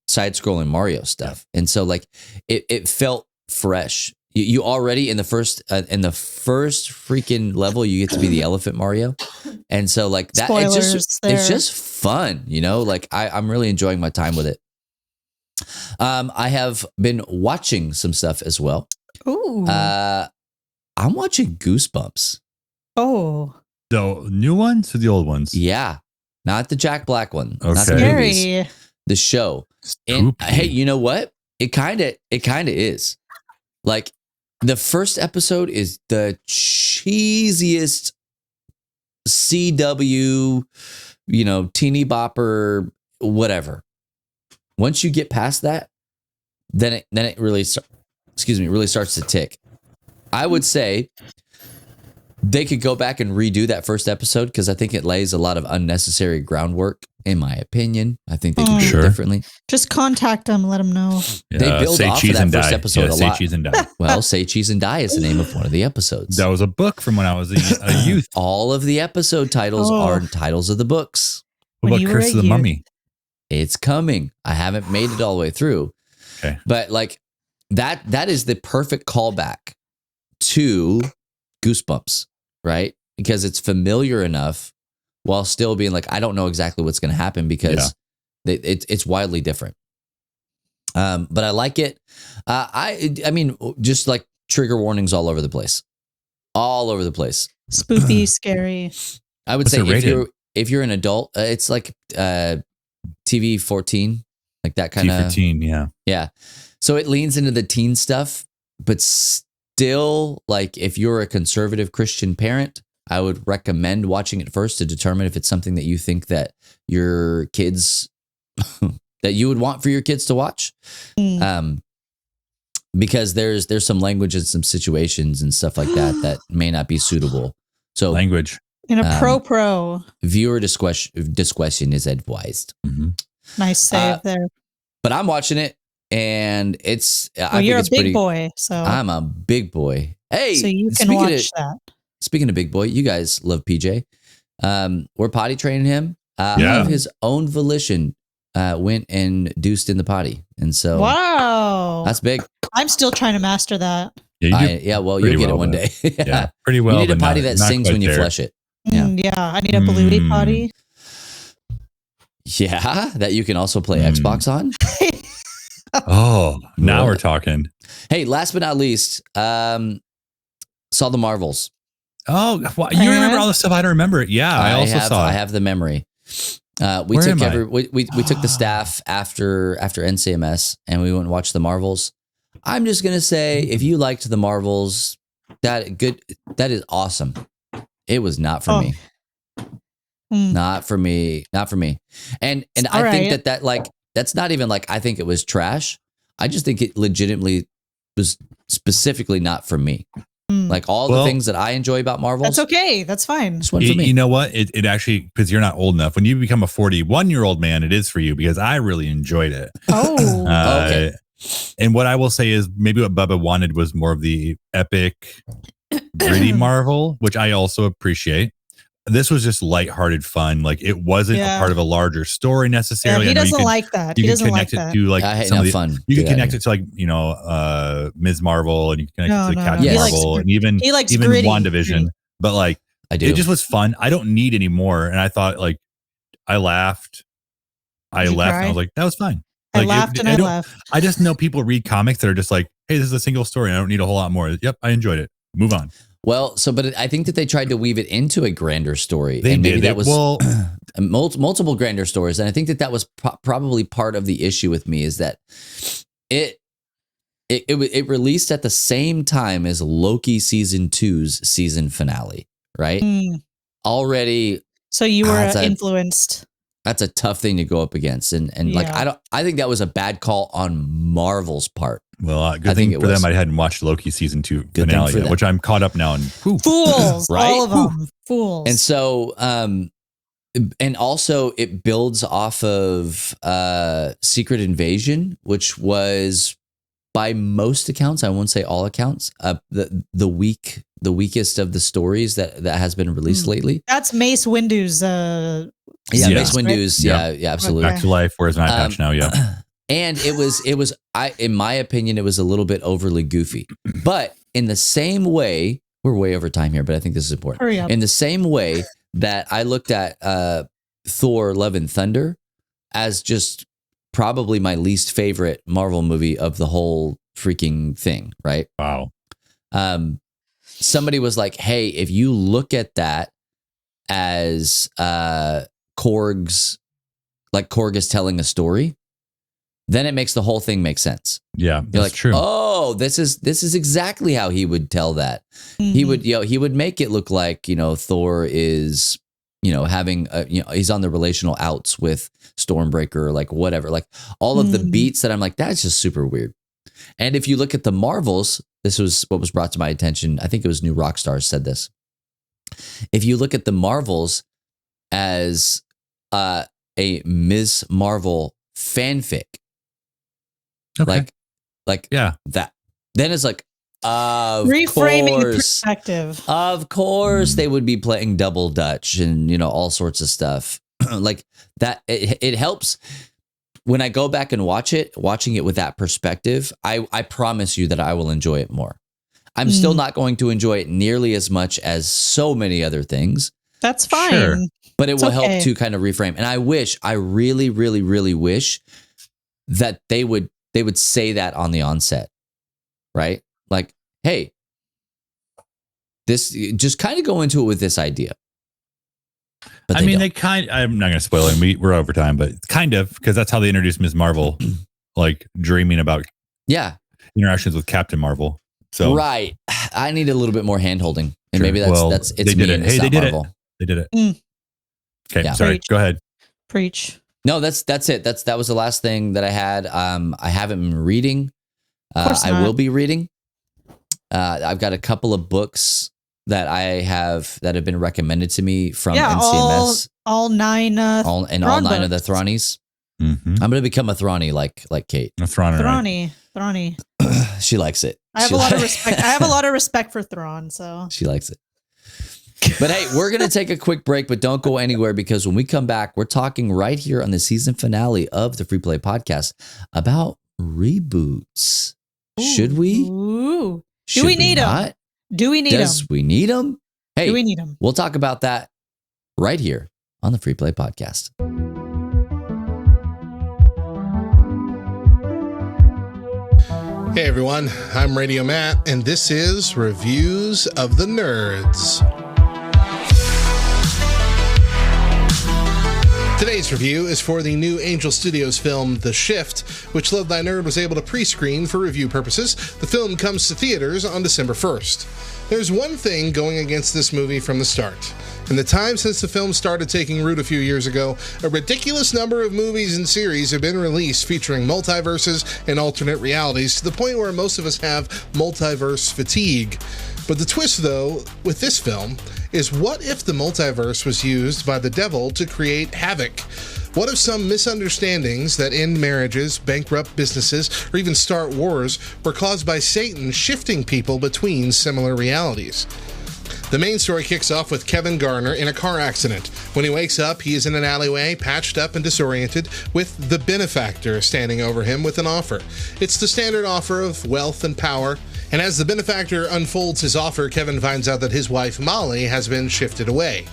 side-scrolling Mario stuff. And so like it felt fresh. You already in the first freaking level, you get to be the elephant Mario. And so like that, it's just fun, you know, like I'm really enjoying my time with it. I have been watching some stuff as well. Ooh. I'm watching Goosebumps. Oh. The new ones or the old ones? Yeah. Not the Jack Black one. Okay. Not the movies. The show. And hey, you know what? It kind of is. Like the first episode is the cheesiest CW, you know, teeny bopper, whatever. Once you get past that, then it really starts to tick. I would say they could go back and redo that first episode because I think it lays a lot of unnecessary groundwork, in my opinion. I think they can do it differently. Just contact them, let them know. They build off of that first episode a lot. Say Cheese and Die. Well, Say Cheese and Die is the name of one of the episodes. That was a book from when I was a youth. All of the episode titles are titles of the books. What about Curse of the Mummy? It's coming. I haven't made it all the way through. Okay. But like that is the perfect callback to Goosebumps, right? Because it's familiar enough while still being like, I don't know exactly what's going to happen because it's wildly different. But I like it. I mean, just like trigger warnings all over the place. All over the place. Spooky, scary. I would say if you're an adult, it's like TV 14, like that kind of T14, yeah. So it leans into the teen stuff, but still, like if you're a conservative Christian parent, I would recommend watching it first to determine if it's something that you think that your kids that you would want for your kids to watch. Because there's some language and some situations and stuff like that may not be suitable. So language. In a pro viewer discretion is advised. Mm-hmm. Nice save there. But I'm watching it, and it's. You're a big boy, so I'm a big boy. Hey, so you can watch that. Speaking of big boy, you guys love PJ. We're potty training him. Of his own volition, went and deuced in the potty, and so that's big. I'm still trying to master that. Well, you'll get it one day. Yeah, pretty well. You need a potty that sings when you flush it. Yeah, I need a Baluti potty. Yeah, that you can also play Xbox on. Now we're talking. Hey, last but not least, saw the Marvels. Oh, you remember all the stuff? I don't remember it. Yeah, I also saw it. I have the memory. We took the staff after NCMS and we went and watched the Marvels. I'm just gonna say, if you liked the Marvels, that is awesome. It was not for me. Not for me. And I think that like that's not even like I think it was trash. I just think it legitimately was specifically not for me. Like all the things that I enjoy about Marvel. That's okay. That's fine. Just one for me. You know what? It actually, because you're not old enough. When you become a 41-year-old man, it is for you because I really enjoyed it. Okay. And what I will say is maybe what Bubba wanted was more of the epic, gritty Marvel, which I also appreciate. This was just lighthearted fun. Like it wasn't a part of a larger story necessarily. Yeah, he doesn't like that. He doesn't like that. To like some of the fun. You can connect it to like Ms. Marvel, and you can connect it to Captain Marvel, and even WandaVision. But like it just was fun. I don't need any more. And I thought like I laughed. I left. And I was like, that was fine. Like, I left. I just know people read comics that are just like, hey, this is a single story. And I don't need a whole lot more. Yep, I enjoyed it. Move on. Well, but I think that they tried to weave it into a grander story. They and maybe did. That was multiple grander stories. And I think that was probably part of the issue with me is that it released at the same time as Loki season 2's season finale, right? Already. So you were influenced. That's a tough thing to go up against. And I think that was a bad call on Marvel's part. Well, good thing for them. I hadn't watched Loki season 2 finale yet, which I'm caught up now. And fools, right? All of them, fools. And so, and also it builds off of Secret Invasion, which was, by most accounts, I won't say all accounts, the weakest of the stories that has been released lately. That's Mace Windu's. Mace Windu's. Yeah, absolutely. Back to life. Where's an eye patch now? Yeah. And it was, in my opinion, it was a little bit overly goofy. But in the same way, we're way over time here, but I think this is important. Hurry up. In the same way that I looked at Thor: Love and Thunder as just probably my least favorite Marvel movie of the whole freaking thing, right? Wow. Somebody was like, hey, if you look at that as Korg is telling a story, then it makes the whole thing make sense. Yeah, that's true. Oh, this is exactly how he would tell that. Mm-hmm. He would make it look like, Thor is, having he's on the relational outs with Stormbreaker, like whatever, like all of the beats that I'm like, that's just super weird. And if you look at the Marvels, this was what was brought to my attention. I think it was New Rockstars said this. If you look at the Marvels as a Ms. Marvel fanfic, okay. like yeah, that, then it's like, of reframing course, perspective. Of course, they would be playing double Dutch and all sorts of stuff like that. It helps when I go back and watching it with that perspective. I promise you that I will enjoy it more. I'm still not going to enjoy it nearly as much as so many other things. That's fine. Sure. But it will help to kind of reframe. And I really, really, really wish that they would say that on the onset, right? Like, hey, this, just kind of go into it with this idea. But I'm not going to spoil it. We're over time, but kind of, because that's how they introduced Ms. Marvel, like dreaming about interactions with Captain Marvel. So right, I need a little bit more hand holding, and maybe that's it's they me. Did it. Hey, they did Marvel. They did it. Okay, sorry. Go ahead. Preach. No, that's it. That was the last thing that I had. I haven't been reading. I will be reading. I've got a couple of books that have been recommended to me from NCMS. All nine of the Thronies. Mm-hmm. I'm going to become a Throny like Kate. A Throny. Throny. She likes it. I have a lot of respect. I have a lot of respect for Thrawn, so she likes it. But hey, we're going to take a quick break, but don't go anywhere, because when we come back, we're talking right here on the season finale of the Free Play Podcast about reboots. Should we? Do we need them? Do we need them? Does we need them? Hey, do we need them? We'll talk about that right here on the Free Play Podcast. Hey everyone, I'm Radio Matt, and this is Reviews of the Nerds. Today's review is for the new Angel Studios film, The Shift, which Love Thy Nerd was able to pre-screen for review purposes. The film comes to theaters on December 1st. There's one thing going against this movie from the start. In the time since the film started taking root a few years ago, a ridiculous number of movies and series have been released featuring multiverses and alternate realities, to the point where most of us have multiverse fatigue. But the twist, though, with this film is, what if the multiverse was used by the devil to create havoc? What if some misunderstandings that end marriages, bankrupt businesses, or even start wars were caused by Satan shifting people between similar realities? The main story kicks off with Kevin Garner in a car accident. When he wakes up, he is in an alleyway, patched up and disoriented, with the benefactor standing over him with an offer. It's the standard offer of wealth and power, and as the benefactor unfolds his offer, Kevin finds out that his wife, Molly, has been shifted away.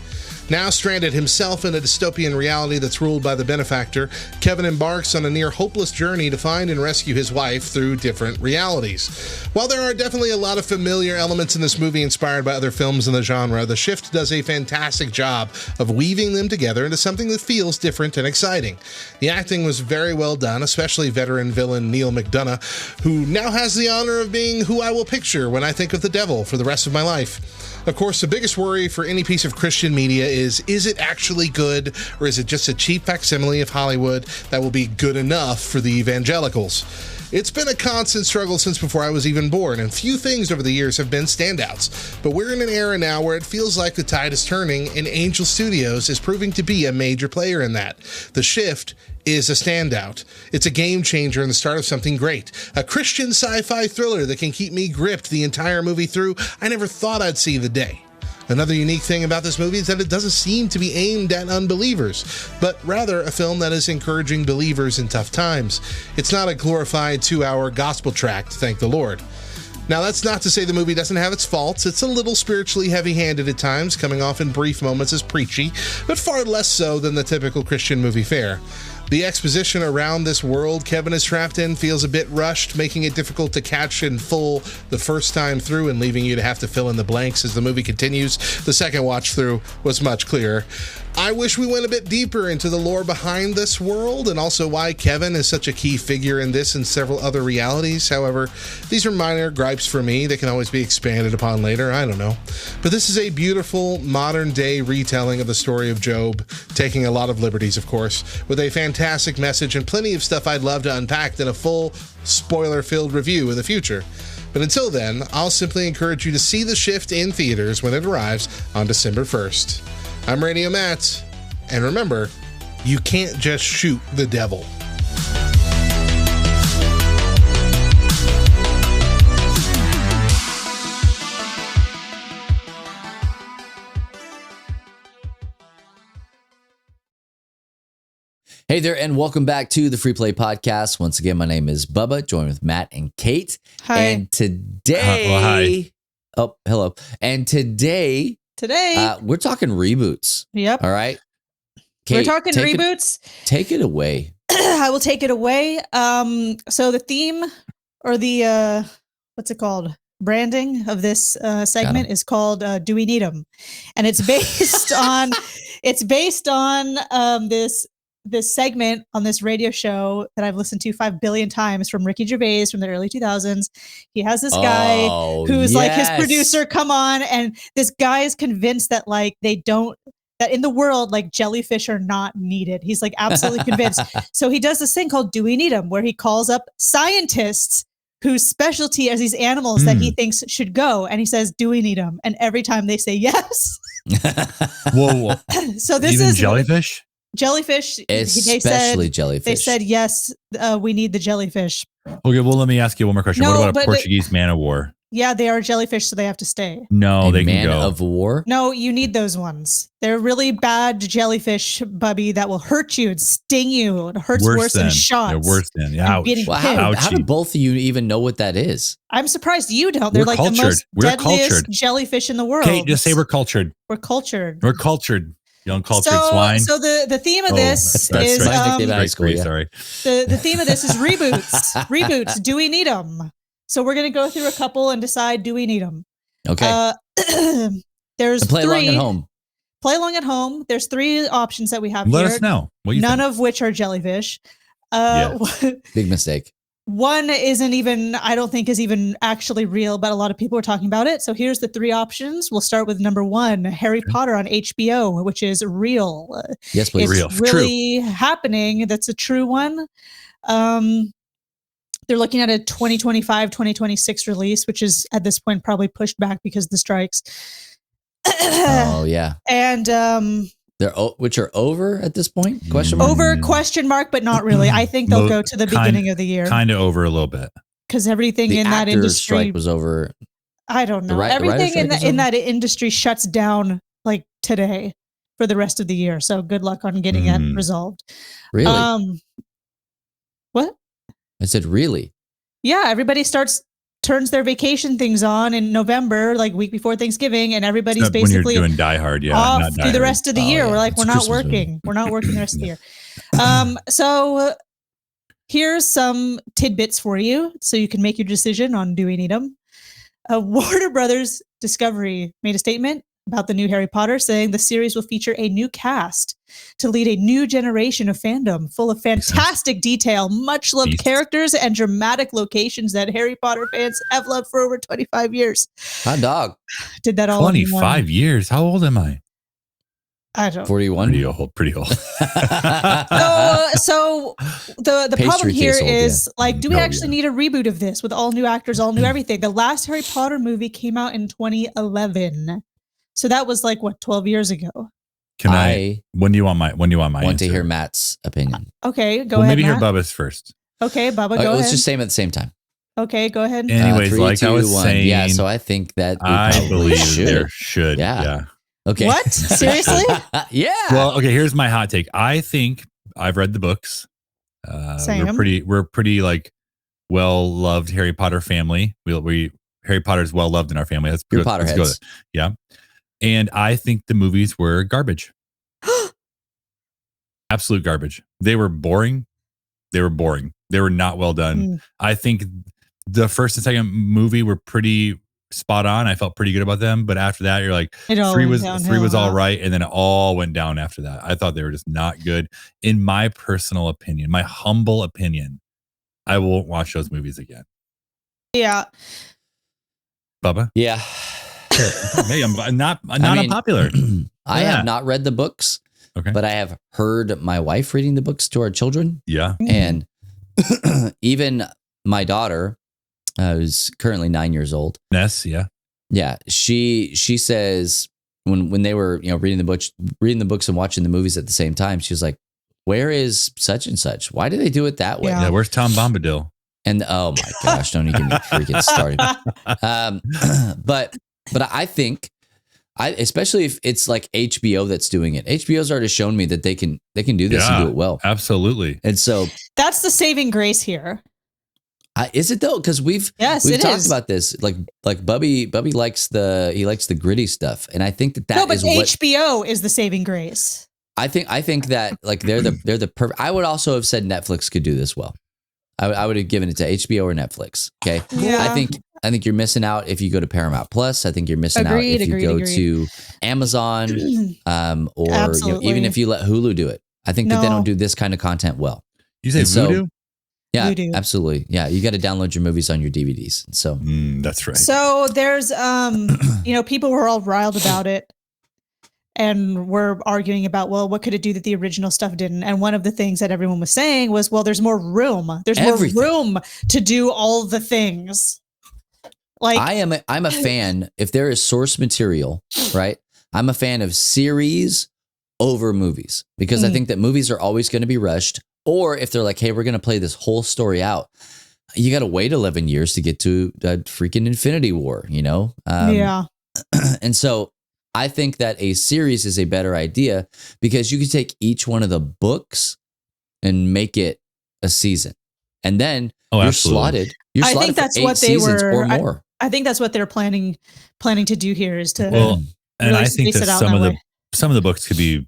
Now stranded himself in a dystopian reality that's ruled by the benefactor, Kevin embarks on a near hopeless journey to find and rescue his wife through different realities. While there are definitely a lot of familiar elements in this movie inspired by other films in the genre, The Shift does a fantastic job of weaving them together into something that feels different and exciting. The acting was very well done, especially veteran villain Neil McDonough, who now has the honor of being who I will picture when I think of the devil for the rest of my life. Of course, the biggest worry for any piece of Christian media is it actually good, or is it just a cheap facsimile of Hollywood that will be good enough for the evangelicals? It's been a constant struggle since before I was even born, and few things over the years have been standouts. But we're in an era now where it feels like the tide is turning, and Angel Studios is proving to be a major player in that. The Shift is a standout. It's a game changer and the start of something great. A Christian sci-fi thriller that can keep me gripped the entire movie through. I never thought I'd see the day. Another unique thing about this movie is that it doesn't seem to be aimed at unbelievers, but rather a film that is encouraging believers in tough times. It's not a glorified 2-hour gospel tract, thank the Lord. Now, that's not to say the movie doesn't have its faults. It's a little spiritually heavy-handed at times, coming off in brief moments as preachy, but far less so than the typical Christian movie fare. The exposition around this world Kevin is trapped in feels a bit rushed, making it difficult to catch in full the first time through and leaving you to have to fill in the blanks as the movie continues. The second watch through was much clearer. I wish we went a bit deeper into the lore behind this world and also why Kevin is such a key figure in this and several other realities. However, these are minor gripes for me. They can always be expanded upon later. I don't know. But this is a beautiful modern day retelling of the story of Job, taking a lot of liberties, of course, with a fantastic message and plenty of stuff I'd love to unpack in a full spoiler-filled review in the future. But until then, I'll simply encourage you to see The Shift in theaters when it arrives on December 1st. I'm Radio Matt, and remember, you can't just shoot the devil. Hey there, and welcome back to the Free Play Podcast. Once again, my name is Bubba, joined with Matt and Kate. Hi. And today, hi. Oh, hello. And today, we're talking reboots. Yep. All right. Kate, we're talking reboots. Take it away. I will take it away. So the theme, or the what's it called? Branding of this segment is called "Do We Need 'Em?" And it's based on this segment on this radio show that I've listened to 5 billion times from Ricky Gervais from the early 2000s. He has this guy who's like his producer. Come on. And this guy is convinced that like that in the world, like jellyfish are not needed. He's like absolutely convinced. So he does this thing called Do We Need 'Em? Where he calls up scientists whose specialty are these animals that he thinks should go. And he says, do we need them? And every time they say yes. Whoa. So this Even is jellyfish? Jellyfish. Especially jellyfish. They said, yes, we need the jellyfish. Okay, well, let me ask you one more question. What about a Portuguese man of war? Yeah, they are jellyfish, so they have to stay. No, they can go. Man of war? No, you need those ones. They're really bad jellyfish, Bubby, that will hurt you and sting you. It hurts worse than shots. They're worse than. Ouch. Well, how do both of you even know what that is? I'm surprised you don't. They're like cultured. The most deadliest jellyfish in the world. Okay, just say we're cultured. We're cultured. We're cultured. You uncultured swine. So the theme of this is sorry. The theme of this is reboots. Reboots. Do we need them? So we're going to go through a couple and decide, do we need them? Okay. There's play three. Along at home. Play along at home. There's 3 options that we have Let here. us know. What you None think? of which are jellyfish. Big mistake. One isn't even, I don't think is even actually real, but a lot of people are talking about it. So here's the 3 options. We'll start with number 1, Harry Potter on HBO, which is real. Yes, please. It's really happening. That's a true one. They're looking at a 2025, 2026 release, which is at this point probably pushed back because of the strikes. Oh, yeah. And which are over at this point? Question mark? Over question mark, but not really. I think they'll go to the beginning of the year. Kind of over a little bit. Because everything in that industry strike was over. I don't know. Everything in that industry shuts down like today for the rest of the year. So good luck on getting that resolved. Really? What? I said, really? Yeah, everybody starts turns their vacation things on in November, like week before Thanksgiving, and everybody's Except basically when you're doing Die Hard, off not Die through the Hard. rest of the year. We're like, we're not Christmas working. movie. We're not working the rest of the year. So here's some tidbits for you so you can make your decision on do we need them. Warner Brothers Discovery made a statement about the new Harry Potter, saying the series will feature a new cast to lead a new generation of fandom full of fantastic detail, much loved characters, and dramatic locations that Harry Potter fans have loved for over 25 years. Hot dog. Did that all 25 years? How old am I? I don't 41. Pretty old. So the problem here is like, do we actually need a reboot of this with all new actors, all new everything? The last Harry Potter movie came out in 2011. So that was like what, 12 years ago. When do you want my want to hear Matt's opinion? Okay, go ahead. Maybe Matt. hear Bubba's first. Okay, Bubba, go ahead. Let's just say them at the same time. Okay, go ahead. Anyways, 3, like 2, I was saying, yeah, so I think that I believe there should. Yeah. Okay. What? Seriously? Yeah. Well, okay, here's my hot take. I think I've read the books. Same. We're pretty like well-loved Harry Potter family. We Harry Potter's well-loved in our family. Let's You're go Potterheads. there. Yeah. And I think the movies were garbage. Absolute garbage. They were boring. They were not well done. I think the first and second movie were pretty spot on. I felt pretty good about them. But after that, you're like, three was all right. And then it all went down after that. I thought they were just not good. In my personal opinion, my humble opinion, I won't watch those movies again. Yeah. Bubba? Yeah. Hey, I'm not unpopular. I have not read the books, but I have heard my wife reading the books to our children. Yeah. And even my daughter, who's currently 9 years old. Ness, yeah. Yeah. She says when they were, reading the books and watching the movies at the same time, she was like, where is such and such? Why do they do it that way? Yeah, where's Tom Bombadil? And oh my gosh, don't even get me freaking started. But I think, especially if it's like HBO that's doing it. HBO's already shown me that they can do this and do it well. Absolutely. And so that's the saving grace here. Is it though? Because we've talked about this. Like Bubby likes the gritty stuff, and I think that is what HBO is the saving grace. I think that like they're the perfect. I would also have said Netflix could do this well. I would have given it to HBO or Netflix. Okay. Yeah. I think you're missing out if you go to Paramount Plus. I think you're missing out if you go to Amazon, or even if you let Hulu do it. I think that they don't do this kind of content well. You say Voodoo? Yeah, Voodoo. Absolutely. Yeah, you got to download your movies on your DVDs. So that's right. So there's people were all riled about it. And we're arguing about, well, what could it do that the original stuff didn't? And one of the things that everyone was saying was, well, there's more room. There's more room to do all the things. Like I'm a fan. If there is source material, right? I'm a fan of series over movies because I think that movies are always going to be rushed. Or if they're like, hey, we're going to play this whole story out, you got to wait 11 years to get to a freaking Infinity War, Yeah. And so I think that a series is a better idea because you can take each one of the books and make it a season. And then you're slotted. I think that's what they were or more. I think that's what they're planning to do here is to and I think that some of the books could be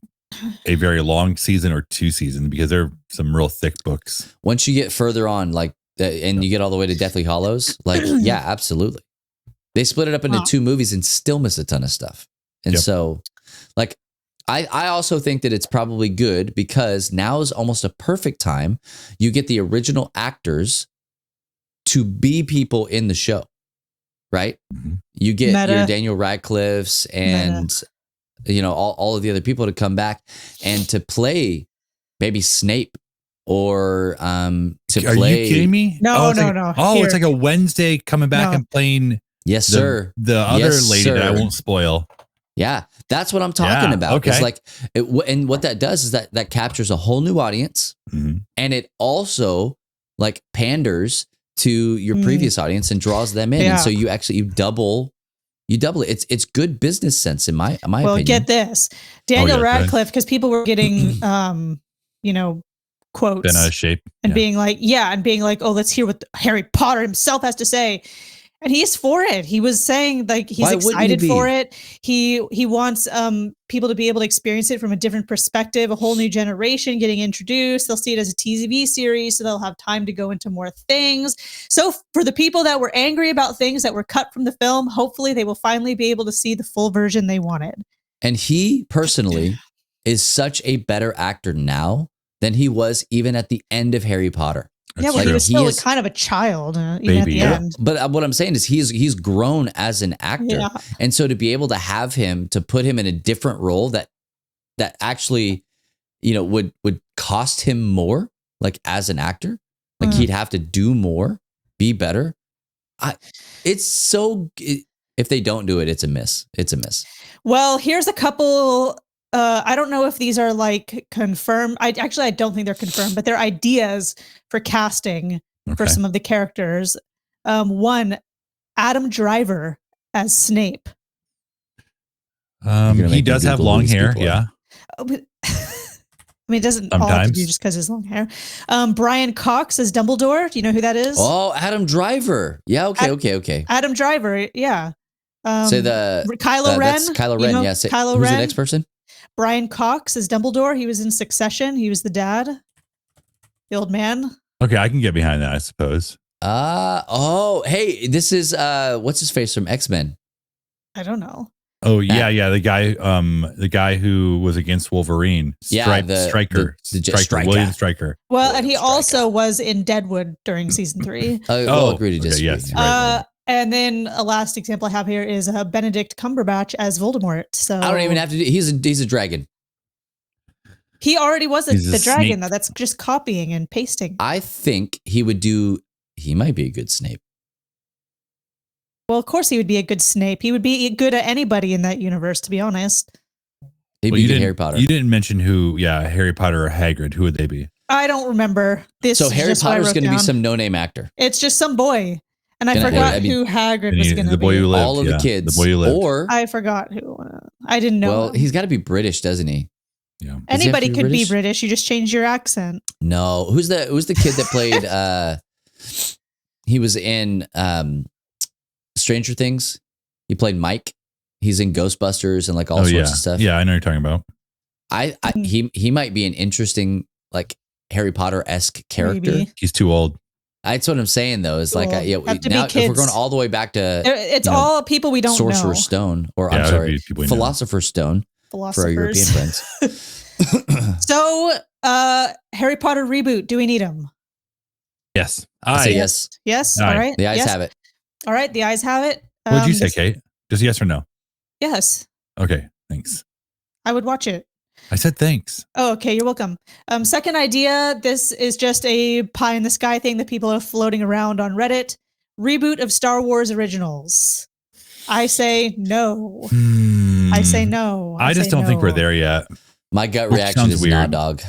a very long season or 2 seasons because they're some real thick books. Once you get further on, and you get all the way to Deathly Hallows, yeah, absolutely. They split it up into 2 movies and still miss a ton of stuff. And so, I also think that it's probably good because now is almost a perfect time. You get the original actors to be people in the show, right? Mm-hmm. You get your Daniel Radcliffe's and all of the other people to come back and to play maybe Snape or to play. Are you kidding me? No. Oh, it's like a Wednesday coming back and playing. Yes, sir. The other lady that I won't spoil. Yeah, that's what I'm talking about. Okay. It's like, and what that does is that captures a whole new audience, and it also like panders to your previous audience and draws them in, and so you double it. It's good business sense in my opinion. Well, get this, Daniel Radcliffe, because people were getting quotes bent out of shape and being like, oh, let's hear what Harry Potter himself has to say. And he's for it. He was saying like he's excited for it. He wants people to be able to experience it from a different perspective, a whole new generation getting introduced. They'll see it as a TV series, so they'll have time to go into more things. So for the people that were angry about things that were cut from the film, hopefully they will finally be able to see the full version they wanted. And he personally is such a better actor now than he was even at the end of Harry Potter. Yeah, well, he was still kind of a child even at the end. But what I'm saying is he's grown as an actor. Yeah. And so to be able to have him, to put him in a different role that actually, would cost him more, like as an actor, like he'd have to do more, be better. If they don't do it, it's a miss. It's a miss. Well, here's a couple. I don't know if these are like confirmed. I don't think they're confirmed, but they're ideas for casting for some of the characters. One, Adam Driver as Snape. He does have long hair. Yeah. I mean, it doesn't all have to do just because his long hair. Brian Cox as Dumbledore. Do you know who that is? Oh, Adam Driver. Yeah. Okay. Adam Driver. Yeah. Say the Kylo Ren. That's Kylo Ren. Yeah. Kylo who's Ren. The next person? Brian Cox as Dumbledore. He was in Succession. He was the dad, the old man. Okay, I can get behind that, I suppose. Hey, this is what's his face from X-Men? I don't know. Oh yeah, the guy who was against Wolverine. Stryker, William Stryker. Well, and he also was in Deadwood during season 3. Agree to disagree. Yes, right. And then a last example I have here is Benedict Cumberbatch as Voldemort. So I don't even have to do. He's a dragon. He already was the dragon, though. That's just copying and pasting. I think he would do. He might be a good Snape. Well, of course he would be a good Snape. He would be good at anybody in that universe, to be honest. He'd be good Harry Potter. You didn't mention who. Yeah, Harry Potter or Hagrid. Who would they be? I don't remember. So Harry Potter's going to be some no-name actor. It's just some boy. And I forgot who Hagrid was going to be. The boy who lived. All of the kids. The boy who lived. Or I forgot who. I didn't know. Well, he's got to be British, doesn't he? Yeah. Anybody could be British. You just change your accent. No. Who's the kid that played? He was in Stranger Things. He played Mike. He's in Ghostbusters and like all sorts of stuff. Yeah, I know what you're talking about. He might be an interesting like Harry Potter-esque character. Maybe. He's too old. That's what I'm saying though. Is like now if we're going all the way back to it's all people we don't Sorcerer's know. Stone, or I'm sorry, Philosopher's Stone for our European friends. So Harry Potter reboot. Do we need him? Yes. I say yes. Yes. All right. The ayes have it. All right. The ayes have it. What'd you say, Kate? Just yes or no? Yes. Okay. Thanks. I would watch it. I said thanks. Oh, okay. You're welcome. Second idea. This is just a pie in the sky thing that people are floating around on Reddit. Reboot of Star Wars originals. I say no. I say no. I just don't think we're there yet. My gut reaction is no, dog.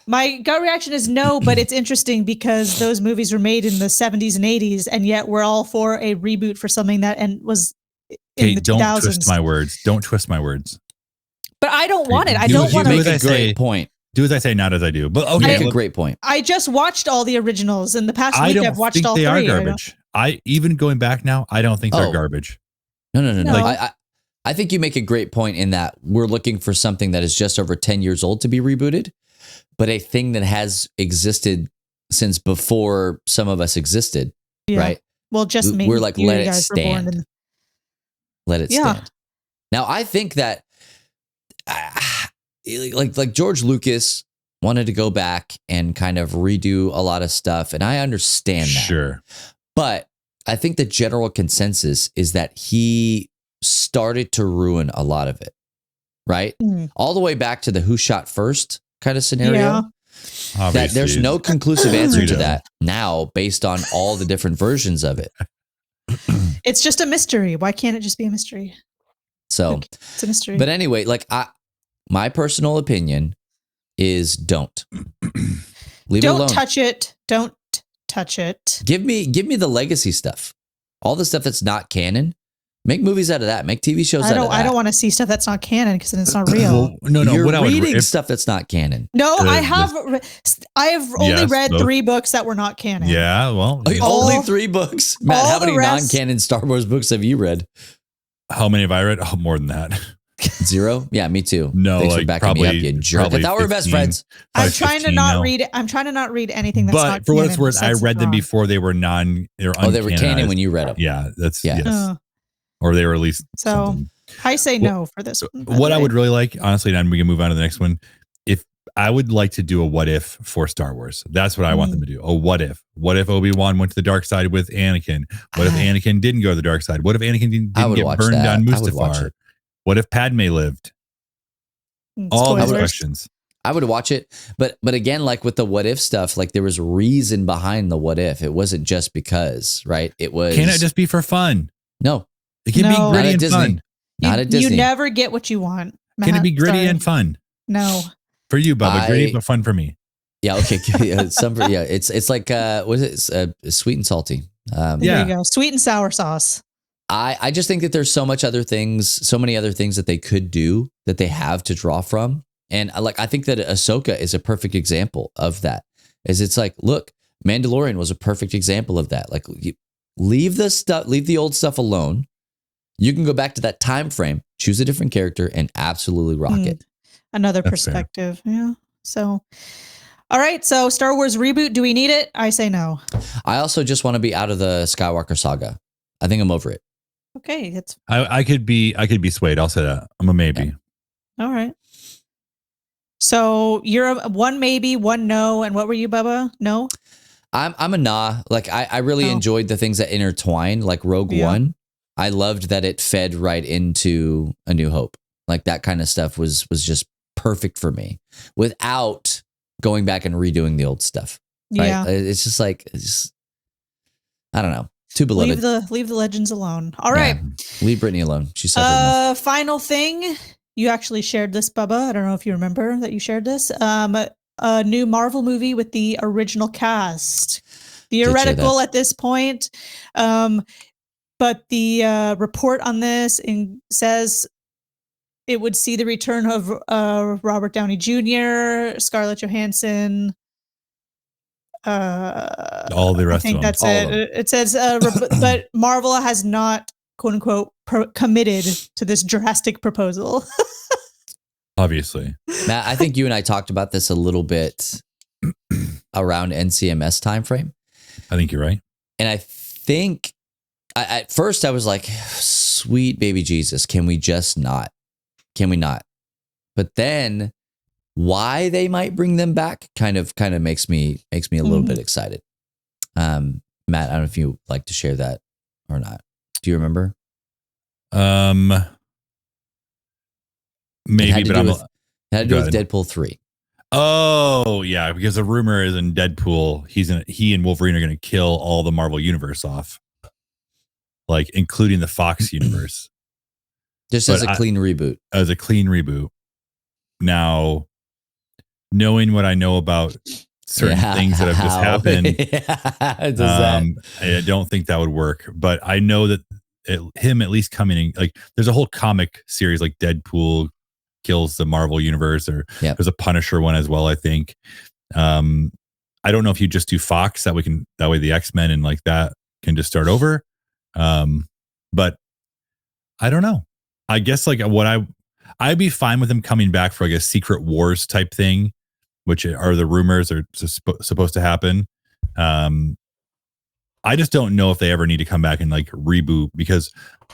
My gut reaction is no, but it's interesting because those movies were made in the 70s and 80s, and yet we're all for a reboot for something that was in the 2000s. Don't twist my words. Don't twist my words. But I don't want it. I don't want to make a great point. Do as I say, not as I do. But okay, make a great point. I just watched all the originals in the past week. I've watched all three. I don't think they are garbage. I even going back now, I don't think they're garbage. No. I think you make a great point in that we're looking for something that is just over 10 years old to be rebooted, but a thing that has existed since before some of us existed, right? Well, just maybe we're like, let it stand. Let it stand. Now, I think that like George Lucas wanted to go back and kind of redo a lot of stuff, and I understand that. Sure. But I think the general consensus is that he started to ruin a lot of it, right? All the way back to the who shot first kind of scenario. Yeah. That there's no conclusive answer to that now based on all the different versions of it. It's just a mystery. Why can't it just be a mystery? So it's a mystery. But anyway, like my personal opinion is don't. Leave it alone. Don't touch it. Don't touch it. Give me the legacy stuff. All the stuff that's not canon. Make movies out of that. Make TV shows out of that. I don't want to see stuff that's not canon because then it's not real. No. You're what reading stuff that's not canon. No, I have only read 3 books that were not canon. Yeah, well. Only 3 books? Matt, how many non-canon Star Wars books have you read? How many have I read? Oh, more than that. 0? Yeah, me too. No, thanks like for backing me up, you jerk. I thought we were best friends. I'm trying to not read it. I'm trying to not read anything that's not canon. But for what it's worth, I read them before they were they were canon when you read them. Yeah, yes. Or they were released. So something. I say no for this one. What I would really like, honestly, and we can move on to the next one. If I would like to do a what if for Star Wars. That's what I want them to do. A what if. What if Obi-Wan went to the dark side with Anakin? What if Anakin didn't go to the dark side? What if Anakin didn't get burned on Mustafar? What if Padme lived? All those questions. I would watch it, but again, like with the what if stuff, like there was reason behind the what if. It wasn't just because, right? It was. Can it just be for fun? No, it can be gritty and fun. Not at Disney. You never get what you want. Matt. Can it be gritty and fun? No. For you, Bubba, gritty but fun for me. Yeah. Okay. It's like what is it? Sweet and salty. There you go. Sweet and sour sauce. I just think that there's so many other things that they could do that they have to draw from. And I think that Ahsoka is a perfect example of that. It's like, look, Mandalorian was a perfect example of that. Like, leave the old stuff alone. You can go back to that time frame, choose a different character, and absolutely rock it. Another perspective. Fair. Yeah. So, all right. So, Star Wars reboot. Do we need it? I say no. I also just want to be out of the Skywalker saga. I think I'm over it. Okay. I could be swayed. I'll say that. I'm a maybe. Yeah. All right. So you're a 1 maybe, 1 no, and what were you, Bubba? No? I'm a nah. Like I really enjoyed the things that intertwined, like Rogue One. I loved that it fed right into A New Hope. Like that kind of stuff was just perfect for me without going back and redoing the old stuff. Right? Yeah. It's just like, I don't know. Too beloved. Leave the legends alone. All right. Leave Brittany alone. She suffered enough. Final thing. You actually shared this, Bubba. I don't know if you remember that you shared this. A new Marvel movie with the original cast. Theoretical at this point. But the report on this says it would see the return of Robert Downey Jr., Scarlett Johansson. All the rest I think of them. That's it. It says, but Marvel has not, quote unquote, committed to this drastic proposal. Obviously. Matt, I think you and I talked about this a little bit around NCMS timeframe. I think you're right. And I think at first I was like, sweet baby Jesus, can we just not? Can we not? But then why they might bring them back kind of makes me a little bit excited. Matt, I don't know if you like to share that or not. Do you remember? Maybe, but it had to do with Deadpool 3. Oh yeah, because the rumor is in Deadpool, he and Wolverine are going to kill all the Marvel universe off, like including the Fox universe. Just as a clean reboot. As a clean reboot. Now, knowing what I know about certain things that have just happened, I don't think that would work. But I know that him at least coming in, like there's a whole comic series like Deadpool kills the Marvel universe, or there's a Punisher one as well, I think. I don't know if you just do Fox, that way the X-Men and like that can just start over. But I don't know. I guess like I'd be fine with them coming back for like a Secret Wars type thing, which are the rumors are supposed to happen. I just don't know if they ever need to come back and like reboot, because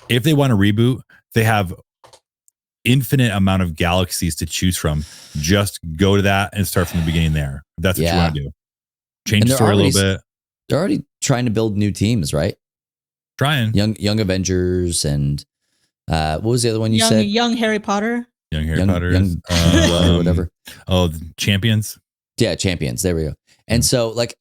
if they want to reboot, they have infinite amount of galaxies to choose from. Just go to that and start from the beginning there. If that's what you want to do. Change the story a little bit. They're already trying to build new teams, right? Trying. Young Avengers and what was the other one you said? Young Harry Potter. Young Harry Potter. Whatever. Oh, Champions. Yeah, Champions. There we go. And so, like,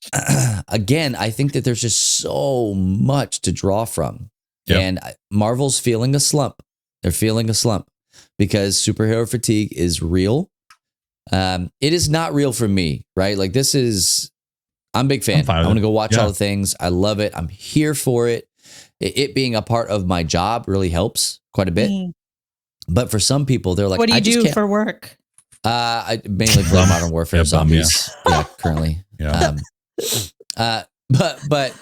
again, I think that there's just so much to draw from. Yep. And Marvel's feeling a slump. They're feeling a slump because superhero fatigue is real. It is not real for me, right? Like, I'm a big fan. I want to go watch all the things. I love it. I'm here for it. it being a part of my job really helps quite a bit. But for some people, they're like, what do you do for work? I mainly play Modern Warfare zombies. Yeah, currently. Yeah. But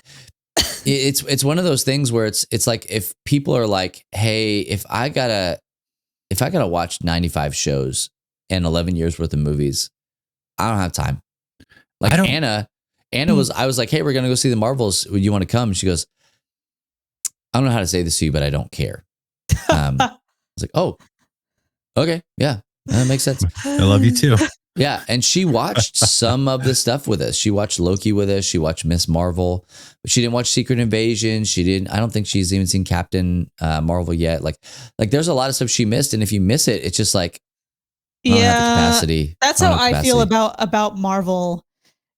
it's one of those things where it's like, if people are like, hey, if I gotta watch 95 shows and 11 years worth of movies, I don't have time. Like Anna was, I was like, hey, we're gonna go see the Marvels. Would you want to come? She goes, I don't know how to say this to you, but I don't care. I was like, oh, okay, yeah, that makes sense. I love you too. Yeah, and she watched some of the stuff with us. She watched Loki with us. She watched Miss Marvel. But she didn't watch Secret Invasion. I don't think she's even seen Captain Marvel yet. Like there's a lot of stuff she missed. And if you miss it, it's just like, I don't have the capacity. That's how I feel about Marvel.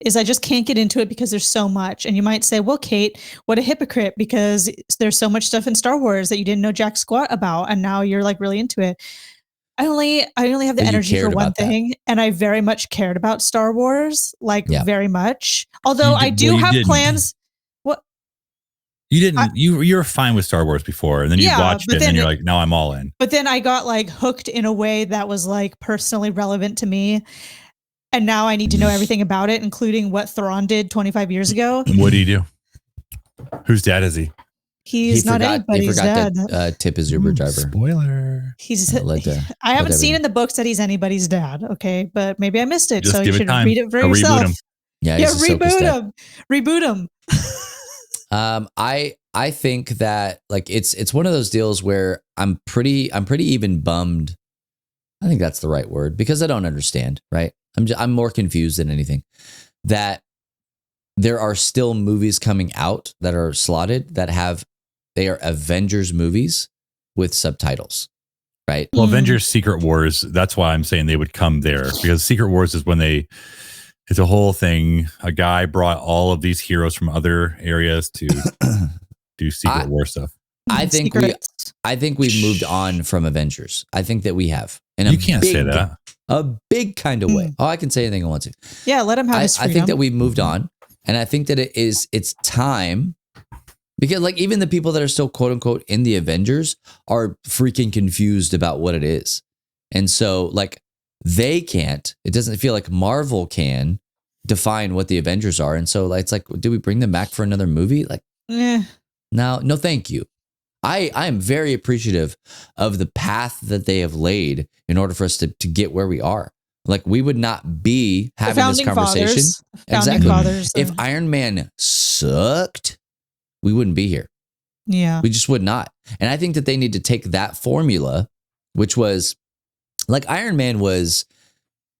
Is I just can't get into it because there's so much. And you might say, well, Kate, what a hypocrite, because there's so much stuff in Star Wars that you didn't know jack squat about, and now you're like really into it. I only have the energy for one thing, and I very much cared about Star Wars, very much. Although I do have plans. What? You didn't. You were fine with Star Wars before, and then you watched it, and then you're like, now I'm all in. But then I got like hooked in a way that was like personally relevant to me, and now I need to know everything about it, including what Thrawn did 25 years ago. What do you do? Whose dad is he? He's not anybody's dad. That Tip is Uber driver. Spoiler. I haven't seen in the books that he's anybody's dad. Okay, but maybe I missed it. Just so you should read it for yourself. Reboot him. Yeah, reboot him. I think that like it's one of those deals where I'm pretty even bummed. I think that's the right word, because I don't understand. Right? I'm more confused than anything. That there are still movies coming out that are slotted that they are Avengers movies with subtitles, right? Well, Avengers Secret Wars, that's why I'm saying they would come there, because Secret Wars is when it's a whole thing. A guy brought all of these heroes from other areas to do Secret War stuff. I think we've moved on from Avengers. I think that we have. You can't say that. A big kind of way. Oh, I can say anything I want to. Yeah, let him have his freedom. I think that we've moved on. And I think that it's time, because like even the people that are still quote unquote in the Avengers are freaking confused about what it is. And so like it doesn't feel like Marvel can define what the Avengers are. And so like, it's like, do we bring them back for another movie? Like, no, thank you. I am very appreciative of the path that they have laid in order for us to get where we are. Like we would not be having this conversation. If Iron Man sucked, we wouldn't be here. Yeah. We just would not. And I think that they need to take that formula, which was like Iron Man was,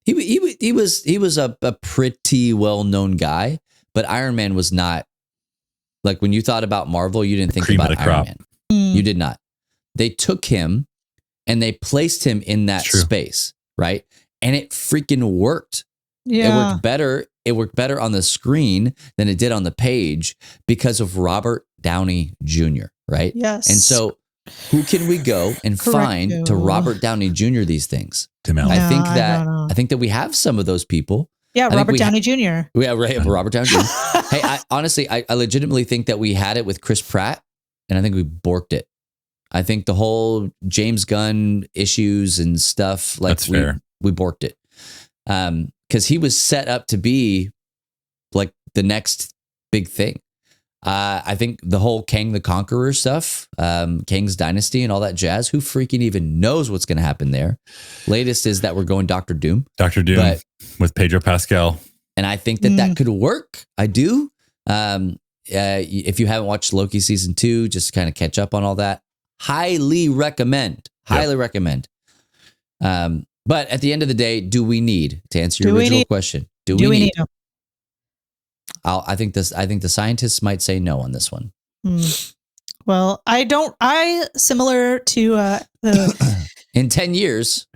he was a pretty well-known guy, but Iron Man was not, like when you thought about Marvel, you didn't think about Iron Man. You did not. They took him and they placed him in that space, right? And it freaking worked. Yeah. It worked better. It worked better on the screen than it did on the page because of Robert Downey Jr., right? Yes. And so who can we go and find to Robert Downey Jr. these things? I think that we have some of those people. Yeah, Robert Downey Jr. Yeah, right. Robert Downey Jr. Hey, I legitimately think that we had it with Chris Pratt, and I think we borked it. I think the whole James Gunn issues and stuff, like we borked it. Because he was set up to be like the next big thing. I think the whole Kang the Conqueror stuff, Kang's Dynasty and all that jazz, who freaking even knows what's going to happen there? Latest is that we're going Doctor Doom. With Pedro Pascal. And I think that could work. I do. If you haven't watched Loki season 2, just kind of catch up on all that. Highly recommend. Highly recommend. But at the end of the day, do we need, to answer your original question, do we need them? I think the scientists might say no on this one. Well, similar to the in 10 years,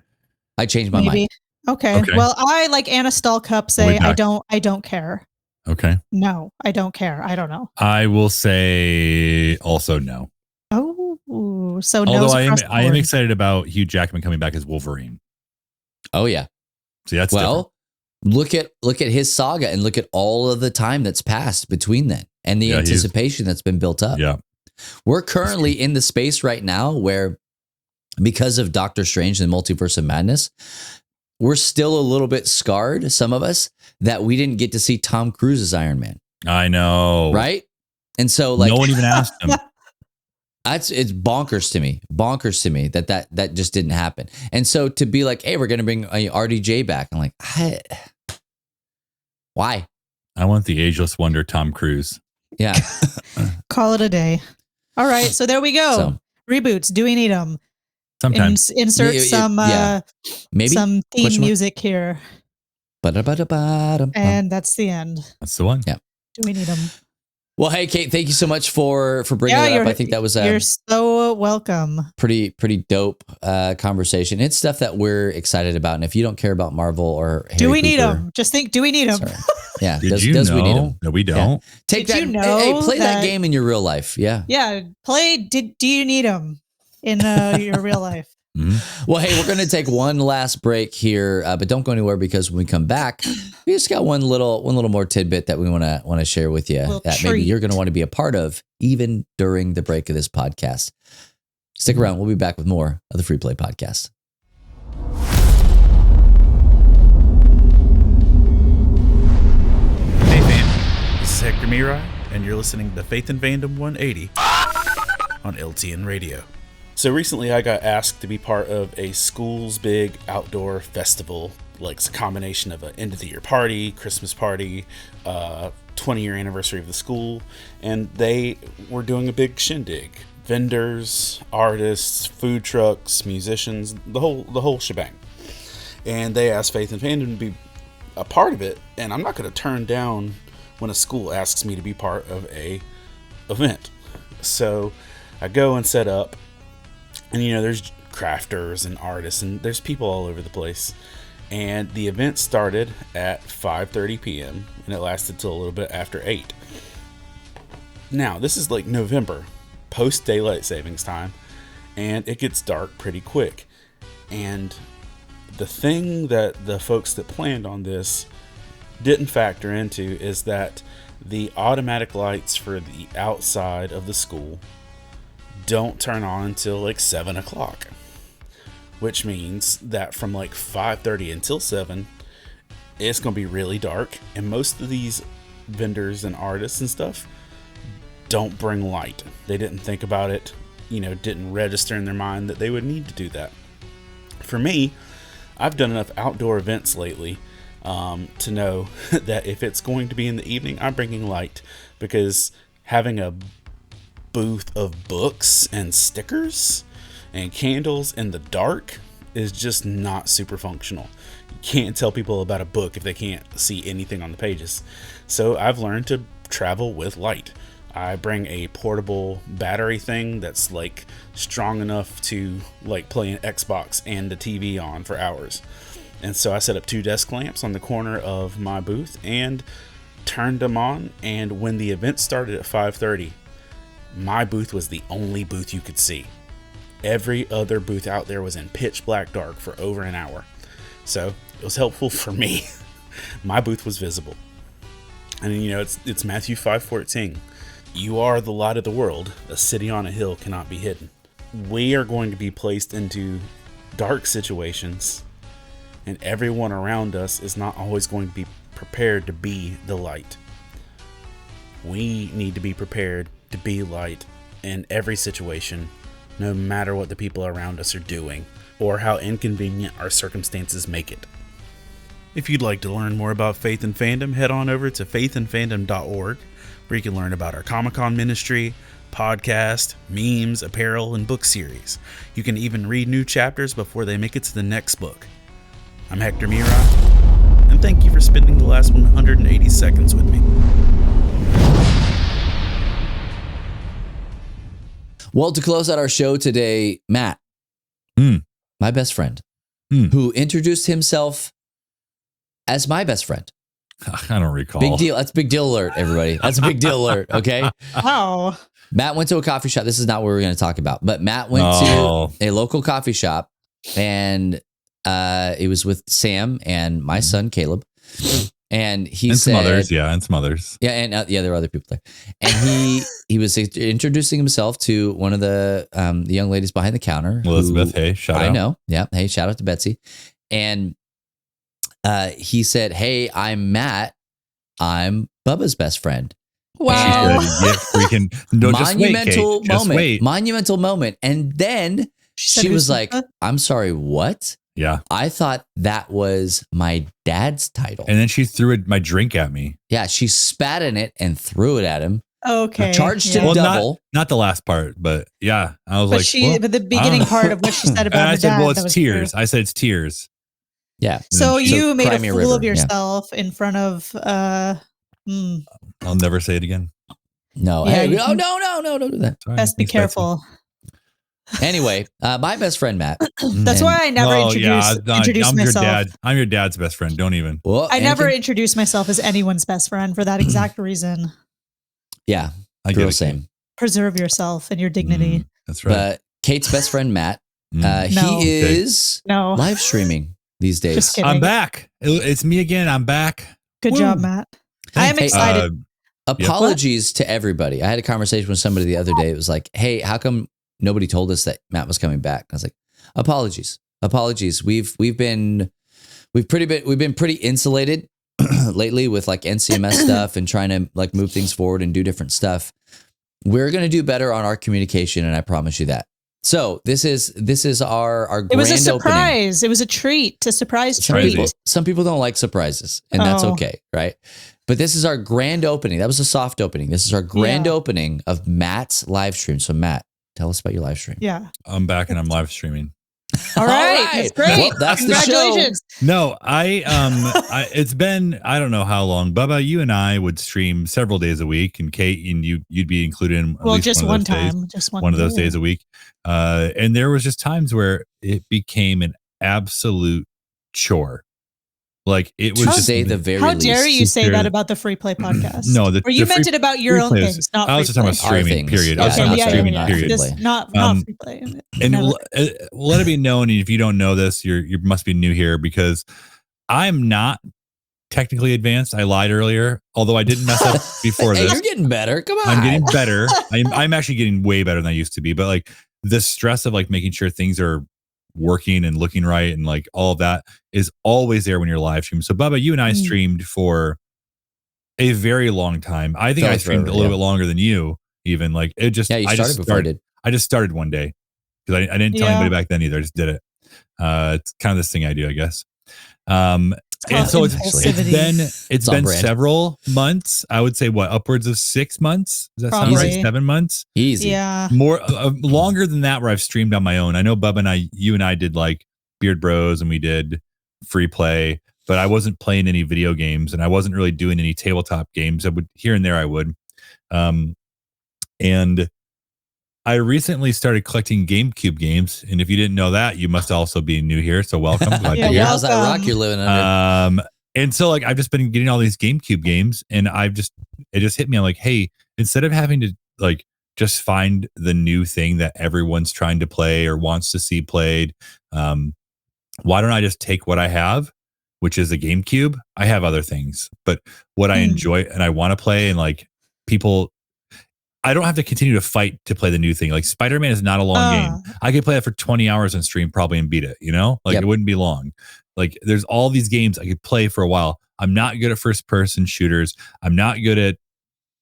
I changed my mind. Okay. Well, I like Anna Stahlcup say I don't care. Okay. No, I don't care. I don't know. I will say also no. Oh, so no. Although I am excited about Hugh Jackman coming back as Wolverine. Oh yeah. See, that's different. Look at his saga and look at all of the time that's passed between then and the anticipation that's been built up. Yeah. We're currently in the space right now where, because of Doctor Strange and the Multiverse of Madness, we're still a little bit scarred, some of us, that we didn't get to see Tom Cruise's Iron Man. I know. Right? And so, like, no one even asked him. It's bonkers to me that just didn't happen. And so to be like, hey, we're going to bring RDJ back. I'm like, why? I want the ageless wonder Tom Cruise. Yeah. Call it a day. All right. So there we go. So, reboots. Do we need them? Sometimes. Insert maybe some theme music here. And that's the end. That's the one. Yeah. Do we need them? Well, hey, Kate, thank you so much for bringing it up. I think that was you're so welcome. Pretty dope conversation. It's stuff that we're excited about. And if you don't care about Marvel or Harry do we need Cooper, them? Just think, do we need them? Yeah. Does we need them? No, we don't. Yeah. Take Did that. You know play that game in your real life. Yeah. Yeah. Do you need them in your real life? Mm-hmm. Well, hey, we're going to take one last break here, but don't go anywhere, because when we come back, we just got one little more tidbit that we want to share with you that maybe you're going to want to be a part of even during the break of this podcast. Stick around. We'll be back with more of the Free Play Podcast. Hey fam, this is Hector Mirai, and you're listening to Faith and Fandom 180 on LTN Radio. So recently I got asked to be part of a school's big outdoor festival. Like, it's a combination of an end of the year party, Christmas party, 20-year anniversary of the school, and they were doing a big shindig. Vendors, artists, food trucks, musicians, the whole shebang. And they asked Faith and Fandom to be a part of it, and I'm not going to turn down when a school asks me to be part of a event. So I go and set up. And, there's crafters and artists, and there's people all over the place. And the event started at 5:30 p.m. and it lasted till a little bit after 8. Now, this is like November, post daylight savings time, and it gets dark pretty quick. And the thing that the folks that planned on this didn't factor into is that the automatic lights for the outside of the school don't turn on until like 7 o'clock, which means that from like 5:30 until 7, it's going to be really dark. And most of these vendors and artists and stuff don't bring light. They didn't think about it, didn't register in their mind that they would need to do that. For me, I've done enough outdoor events lately to know that if it's going to be in the evening, I'm bringing light, because having a booth of books and stickers and candles in the dark is just not super functional. You can't tell people about a book if they can't see anything on the pages. So I've learned to travel with light. I bring a portable battery thing that's like strong enough to like play an Xbox and the TV on for hours. And so I set up 2 desk lamps on the corner of my booth and turned them on. And when the event started at 5:30, my booth was the only booth you could see. Every other booth out there was in pitch black dark for over an hour. So it was helpful for me. My booth was visible. And it's Matthew 5:14. You are the light of the world. A city on a hill cannot be hidden. We are going to be placed into dark situations, and everyone around us is not always going to be prepared to be the light. We need to be prepared to be light in every situation, no matter what the people around us are doing or how inconvenient our circumstances make it. If you'd like to learn more about Faith and Fandom, head on over to faithandfandom.org, where you can learn about our Comic-Con ministry, podcast, memes, apparel, and book series. You can even read new chapters before they make it to the next book. I'm Hector Mirai, and thank you for spending the last 180 seconds with me. Well, to close out our show today, Matt, my best friend, who introduced himself as my best friend. I don't recall. Big deal. That's a big deal alert, everybody. That's a big deal alert, okay? Oh. Matt went to a coffee shop. This is not what we're going to talk about, but Matt went to a local coffee shop, and it was with Sam and my son, Caleb. And he and said, some others, and some others. Yeah, and there were other people there. And he was introducing himself to one of the young ladies behind the counter. Elizabeth, hey, shout out. I know. Yeah. Hey, shout out to Betsy. And he said, "Hey, I'm Matt. I'm Bubba's best friend." Wow. Monumental moment. And then she was like, "I'm sorry, what?" Yeah. I thought that was my dad's title. And then she threw my drink at me. Yeah, she spat in it and threw it at him. Okay. Charged him double. Not the last part, but yeah. I was but the beginning part of what she said about her I said, dad, well, it's tears. I said it's tears. Yeah. So you made a fool of yourself in front of I'll never say it again. No. Yeah, hey, no, don't do that. Sorry, best be careful. Anyway, my best friend Matt. That's why I never introduce myself. I'm your dad's best friend. Don't even. Well, I never introduce myself as anyone's best friend for that exact reason. Yeah, I get it. Same. Preserve yourself and your dignity. That's right. But Kate's best friend Matt, he is live streaming these days. Just kidding. I'm back. It's me again. I'm back. Good job, Matt. I am excited. Apologies to everybody. I had a conversation with somebody the other day. It was like, "Hey, how come nobody told us that Matt was coming back?" I was like, apologies. We've been pretty insulated lately with like NCMS stuff and trying to like move things forward and do different stuff. We're going to do better on our communication. And I promise you that. So this is our grand opening. It was a surprise. It was a treat, a surprise treat. Some people don't like surprises and that's okay. Right. But this is our grand opening. That was a soft opening. This is our grand opening of Matt's live stream. So Matt, tell us about your live stream. Yeah. I'm back and I'm live streaming. All right. That's great. Well, that's congratulations. The show. No, it's been, I don't know how long. Bubba, you and I would stream several days a week, and Kate, and you'd be included in at least just one time. Just one of those days a week. And there was just times where it became an absolute chore. Like it was just say the very How least. dare you say that about the Free Play podcast? No, or you meant it about your own things, not I was just talking about streaming, period. I was talking about streaming, period. Not Free Play. And let it be known, if you don't know this, you must be new here, because I'm not technically advanced. I lied earlier, although I didn't mess up before this. You're getting better. Come on. I'm getting better. I'm actually getting way better than I used to be. But like the stress of like making sure things are working and looking right and like all of that is always there when you're live streaming. So Bubba, you and I streamed for a very long time. I think I streamed a little bit longer than you even. Like it just, you started before I did. I just started one day because I didn't tell anybody back then either. I just did it. It's kind of this thing I do, I guess. And so it's been several months. I would say upwards of 6 months. Does that sound right? 7 months? Easy. Yeah. More longer than that, where I've streamed on my own. I know Bubba you and I did like Beard Bros and we did Free Play, but I wasn't playing any video games and I wasn't really doing any tabletop games. I would here and there I would. And I recently started collecting GameCube games, and if you didn't know that, you must also be new here. So welcome. How's that rock you're living under? And so like I've just been getting all these GameCube games, and it just hit me. I'm like, hey, instead of having to like just find the new thing that everyone's trying to play or wants to see played, why don't I just take what I have, which is a GameCube? I have other things, but what I enjoy and I want to play, and like people. I don't have to continue to fight to play the new thing. Like Spider-Man is not a long game. I could play it for 20 hours on stream probably and beat it, It wouldn't be long. Like there's all these games I could play for a while. I'm not good at first person shooters. I'm not good at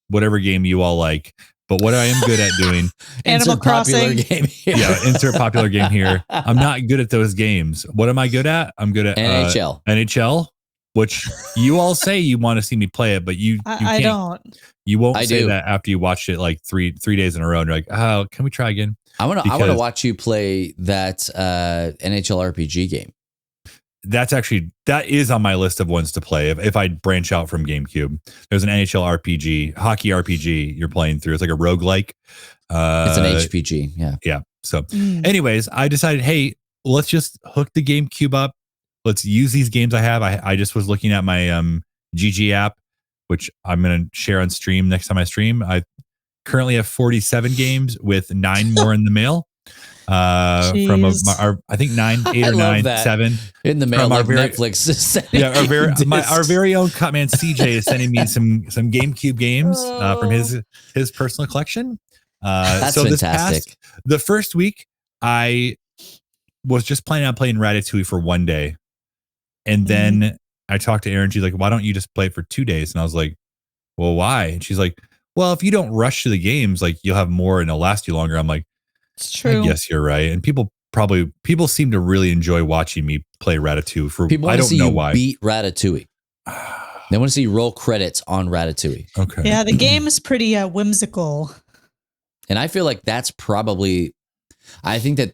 whatever game you all like, but what I am good at doing Animal Crossing game here. Yeah, insert popular game here. I'm not good at those games. What am I good at? I'm good at NHL, which you all say you want to see me play it, but you can't. I don't. You won't say that after you watched it like three days in a row. And you're like, oh, can we try again? I want to watch you play that NHL RPG game. That is on my list of ones to play if I branch out from GameCube. There's an NHL RPG, hockey RPG you're playing through. It's like a roguelike. It's an HPG. Yeah. Yeah. So anyways, I decided, hey, let's just hook the GameCube up. Let's use these games I have. I just was looking at my GG app, which I'm going to share on stream next time I stream. I currently have 47 games with 9 more in the mail. from I think 8 or 9, 7 in the mail, like Netflix. Our very own cut man CJ is sending me some GameCube games from his personal collection. That's so fantastic. The first week, I was just planning on playing Ratatouille for one day, and then I talked to Erin. She's like, "Why don't you just play it for 2 days?" And I was like, "Well, why?" And she's like, "Well, if you don't rush to the games, like you'll have more and it'll last you longer." I'm like, "It's true. I guess you're right." And people seem to really enjoy watching me play Ratatouille. I don't know why. Beat Ratatouille. They want to see you roll credits on Ratatouille. Okay. Yeah, the game is pretty whimsical. And I feel like that's probably, I think that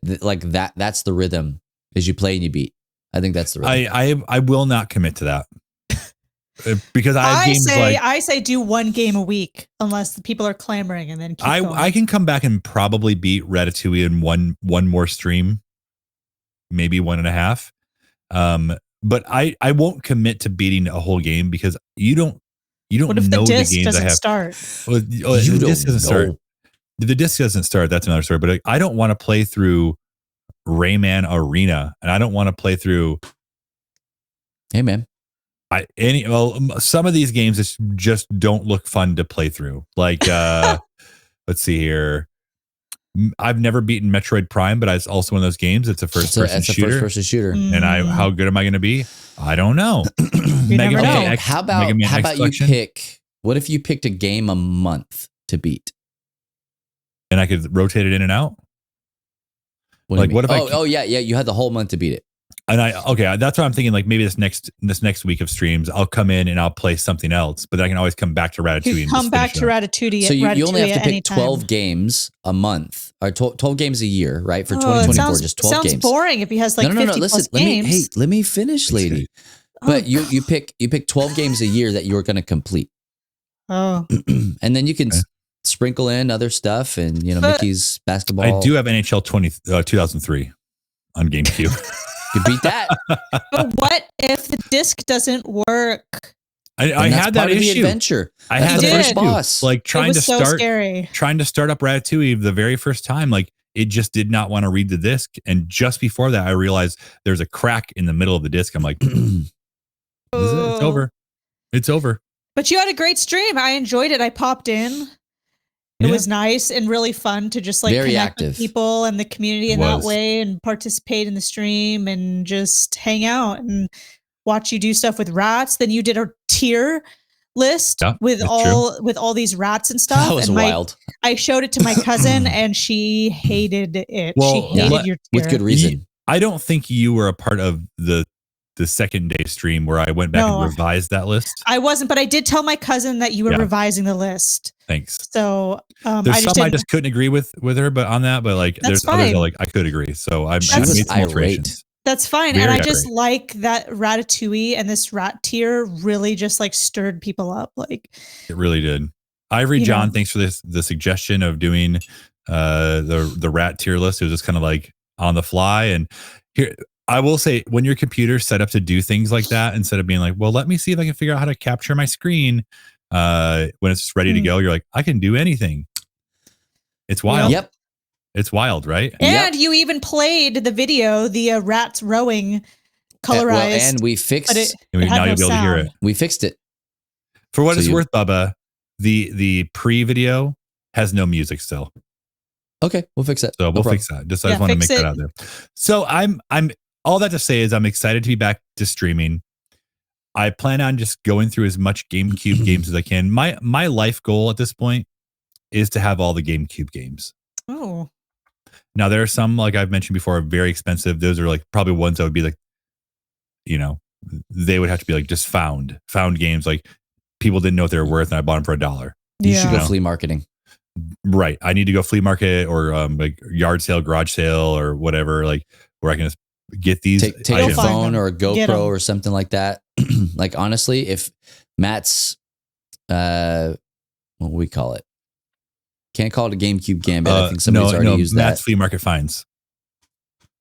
that's the rhythm, is you play and you beat. I think that's the rhythm. I will not commit to that. Because I say do one game a week unless the people are clamoring, and then keep going. I can come back and probably beat Ratatouille in one more stream, maybe 1.5. But I won't commit to beating a whole game because you don't what if know the disc the games doesn't I have. Start? Well, the disc doesn't start. If the disc doesn't start, that's another story. But I don't want to play through Rayman Arena, and I don't want to play through. Hey man. Some of these games just don't look fun to play through. Like, let's see here. I've never beaten Metroid Prime, but it's also one of those games. It's a first-person shooter. And how good am I going to be? I don't know. Never know. How about you pick? What if you picked a game a month to beat, and I could rotate it in and out? What if you had the whole month to beat it? And that's what I'm thinking. Like maybe this next week of streams, I'll come in and I'll play something else, but I can always come back to Ratatouille. Ratatouille. So you only have to pick 12 games a month or 12 games a year, right? For 2024, just 12 games. Sounds boring if he has like 50 plus games. Let me finish, lady. But you pick 12 games a year that you're going to complete. Oh, and then you can sprinkle in other stuff and Mickey's basketball. I do have NHL 2003 on GameCube. You beat that. But what if the disc doesn't work? I had that issue. Adventure. I had the first boss. Like trying to start up Ratatouille the very first time. Like it just did not want to read the disc. And just before that, I realized there's a crack in the middle of the disc. I'm like, it's over. It's over. But you had a great stream. I enjoyed it. I popped in. It was nice and really fun to just like connect with people and the community in that way and participate in the stream and just hang out and watch you do stuff with rats. Then you did a tier list with all these rats and stuff. That was wild. I showed it to my cousin and she hated it. She hated your tier. With good reason. I don't think you were a part of the second day stream where I went back and revised that list. I wasn't, but I did tell my cousin that you were revising the list. Thanks. So there's I just couldn't agree with her, but on that, but like there's others that like I could agree. So I made some alterations. That's fine. And I just like that Ratatouille and this rat tier really just like stirred people up. Like it really did. Ivory John, thanks for the suggestion of doing the rat tier list. It was just kind of like on the fly. And here I will say, when your computer's set up to do things like that, instead of being like, well, let me see if I can figure out how to capture my screen when it's just ready to go, you're like, I can do anything. It's wild. Yep. It's wild, right? And you even played the video, the rats rowing colorized. And we fixed it. Now you'll be able to hear it. We fixed it. For what it's worth, Bubba, the pre-video has no music still. Okay, we'll fix it. So we'll fix that. I just want to make that out there. So I'm all that to say is I'm excited to be back to streaming. I plan on just going through as much GameCube games as I can. My life goal at this point is to have all the GameCube games. Oh. Now there are some, like I've mentioned before, are very expensive. Those are like probably ones that would be like, they would have to be like just found games. Like people didn't know what they were worth and I bought them for $1. You should go flea marketing. Right. I need to go flea market or like yard sale, garage sale or whatever, like where I can just get these. Take a phone or a GoPro or something like that. Like honestly, if Matt's, what do we call it? Can't call it a GameCube Gambit. I think somebody's already used Matt's that. Flea Market Finds.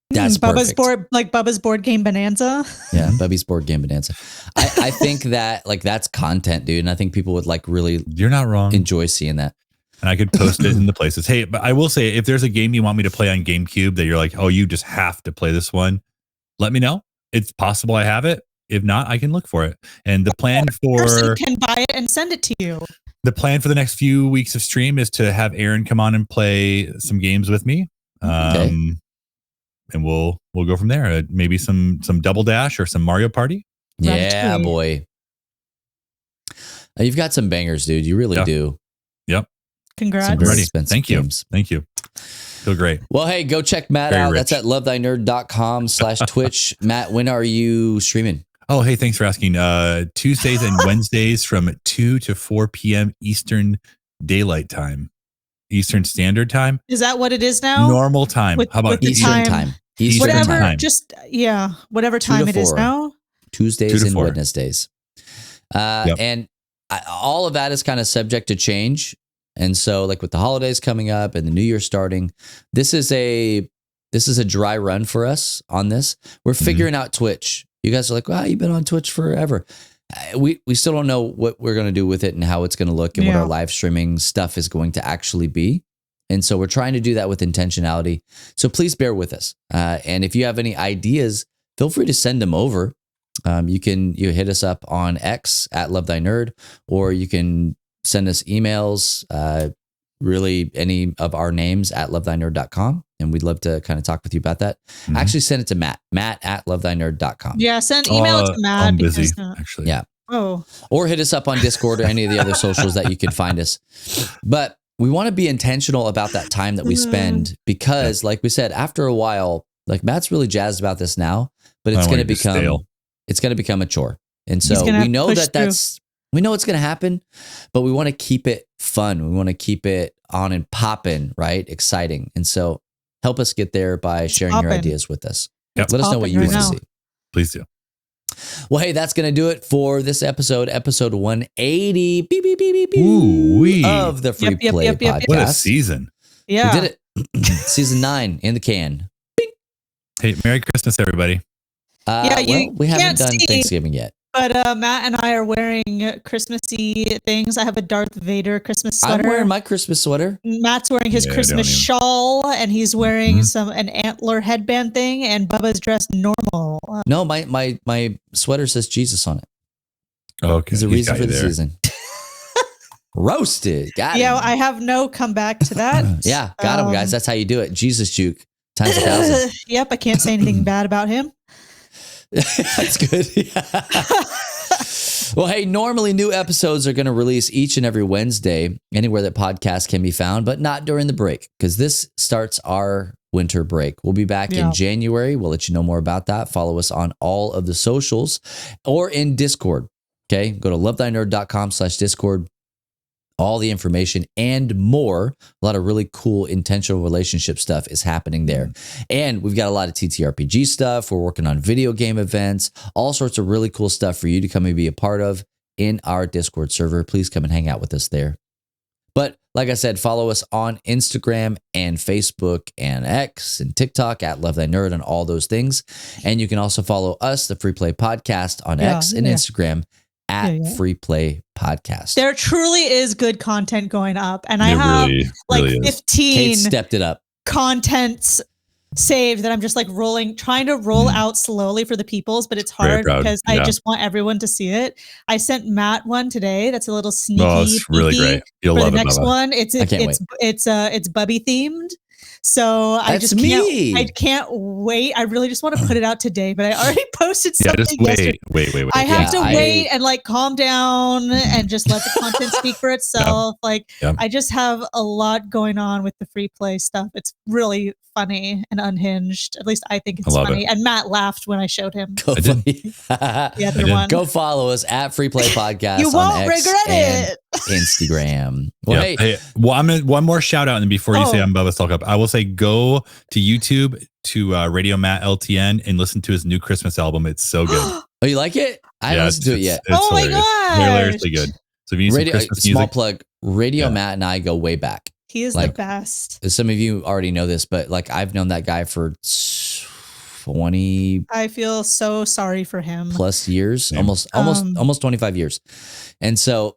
That's Bubba's Bubba's board game bonanza. Yeah, Bubby's board game bonanza. I think that like that's content, dude, and I think people would like really. You're not wrong. Enjoy seeing that. and I could post it in the places. Hey, but I will say, if there's a game you want me to play on GameCube that you're like, oh, you just have to play this one, let me know. It's possible I have it. If not, I can look for it. And the plan person can buy it and send it to you. The plan for the next few weeks of stream is to have Aaron come on and play some games with me. And we'll go from there. Maybe some Double Dash or some Mario Party. Yeah, boy. You've got some bangers, dude. You really do. Yep. Congrats. Ready. Thank you. Thank you. Feel great. Well, hey, go check Matt out. That's at lovethynerd.com/Twitch. Matt, when are you streaming? Oh, hey, thanks for asking. Tuesdays and Wednesdays from 2 to 4 p.m. Eastern Daylight Time. Eastern Standard Time. Is that what it is now? Normal time. How about Eastern time? Eastern whatever time. Whatever time it is now. Tuesdays and Wednesdays. And all of that is kind of subject to change. And so, like with the holidays coming up and the new year starting, this is a dry run for us on this. We're figuring out Twitch. You guys are like, wow, you've been on Twitch forever. We still don't know what we're going to do with it and how it's going to look and what our live streaming stuff is going to actually be. And so we're trying to do that with intentionality. So please bear with us. And if you have any ideas, feel free to send them over. You hit us up on X at Love Thy Nerd, or you can send us emails, really any of our names at lovethynerd.com. And we'd love to kind of talk with you about that. Actually send it to Matt at lovethynerd.com. Yeah, send email it to Matt. I'm busy, actually. Yeah. Oh. Or hit us up on Discord or any of the other socials that you can find us. But we want to be intentional about that time that we spend because, like we said, after a while, like Matt's really jazzed about this now, but it's going to become a chore. And so we know we know it's going to happen, but we want to keep it fun. We want to keep it on and popping, right? Exciting. And so help us get there by sharing your ideas with us. Let us know what you want to see. Please do. Well, hey, that's going to do it for this episode 180 of the Free Play Podcast. What a season. Yeah. We did it. Season 9 in the can. Bing. Hey, Merry Christmas, everybody. We haven't done Thanksgiving yet. But Matt and I are wearing Christmassy things. I have a Darth Vader Christmas sweater. I'm wearing my Christmas sweater. Matt's wearing his Christmas shawl, and he's wearing an antler headband thing, and Bubba's dressed normal. No, my sweater says Jesus on it. Okay. There's a reason for the season. Roasted. Got him. I have no comeback to that. Yeah, got him, guys. That's how you do it. Jesus juke times 1,000. Yep, I can't say anything bad about him. That's good. Well, hey, normally new episodes are going to release each and every Wednesday, anywhere that podcasts can be found, but not during the break, because this starts our winter break. We'll be back in January. We'll let you know more about that. Follow us on all of the socials or in Discord. Okay, go to lovethynerd.com/Discord. All the information and more. A lot of really cool intentional relationship stuff is happening there. And we've got a lot of TTRPG stuff. We're working on video game events, all sorts of really cool stuff for you to come and be a part of in our Discord server. Please come and hang out with us there. But like I said, follow us on Instagram and Facebook and X and TikTok at Love Thy Nerd and all those things. And you can also follow us, the Free Play Podcast, on X and Instagram at Free Play Podcast. There truly is good content going up, and I have really 15 Kate stepped it up contents saved that I'm just like trying to roll out slowly for the peoples, but it's hard because I just want everyone to see it. I sent Matt one today. That's a little sneaky. Oh, it's really great. You'll love the it. Next one, it's Bubby themed. So I can't wait. I really just want to put it out today, but I already posted something. Just wait. I have to wait and like calm down and just let the content speak for itself. I just have a lot going on with the free play stuff. It's really funny and unhinged. At least I think it's funny. And Matt laughed when I showed him. Go follow us at Free Play Podcast. You won't on X regret it. Instagram. Well, I'm gonna one more shout out, and before you say I'm Bubba's Talk Up, I will say go to YouTube to Radio Matt LTN and listen to his new Christmas album. It's so good. Oh, you like it? I haven't listened to it yet. Oh my gosh, hilariously good. So if you need some Christmas small music, plug. Radio Matt and I go way back. He is the best. Some of you already know this, but like I've known that guy for 20. I feel so sorry for him. Plus years, almost 25 years, and so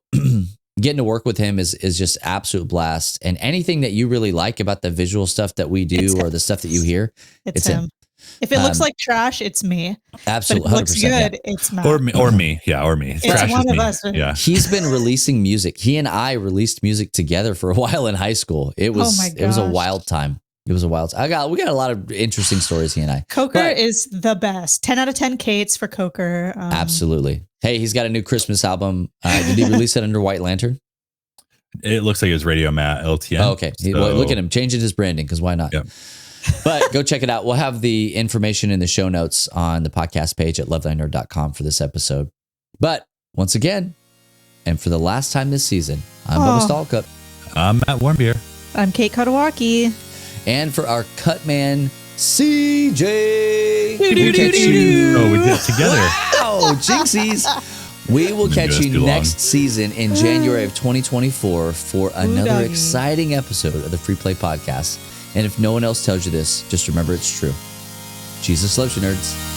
getting to work with him is just absolute blast. And anything that you really like about the visual stuff that we do or the stuff that you hear, it's him. If it looks like trash, it's me. Absolutely. But if it looks good, it's Matt. Or me. Yeah, or me. It's one of us. Yeah. He's been releasing music. He and I released music together for a while in high school. It was a wild time. It was a wild time. We got a lot of interesting stories, he and I. Coker is the best. 10 out of 10 Kates for Coker. Absolutely. Hey, he's got a new Christmas album. Did he release it under White Lantern? It looks like it was Radio Matt LTN. Oh, okay. So, well, look at him changing his branding, because why not? Yep. But go check it out. We'll have the information in the show notes on the podcast page at lovethynerd.com for this episode. But once again, and for the last time this season, I'm Bubba Stallcup. I'm Matt Warmbier. I'm Kate Kotowaki. And for our cut man, CJ. We did it together. Wow, jinxies. We will catch you next season in January of 2024 for another exciting episode of the Free Play Podcast. And if no one else tells you this, just remember it's true. Jesus loves you, nerds.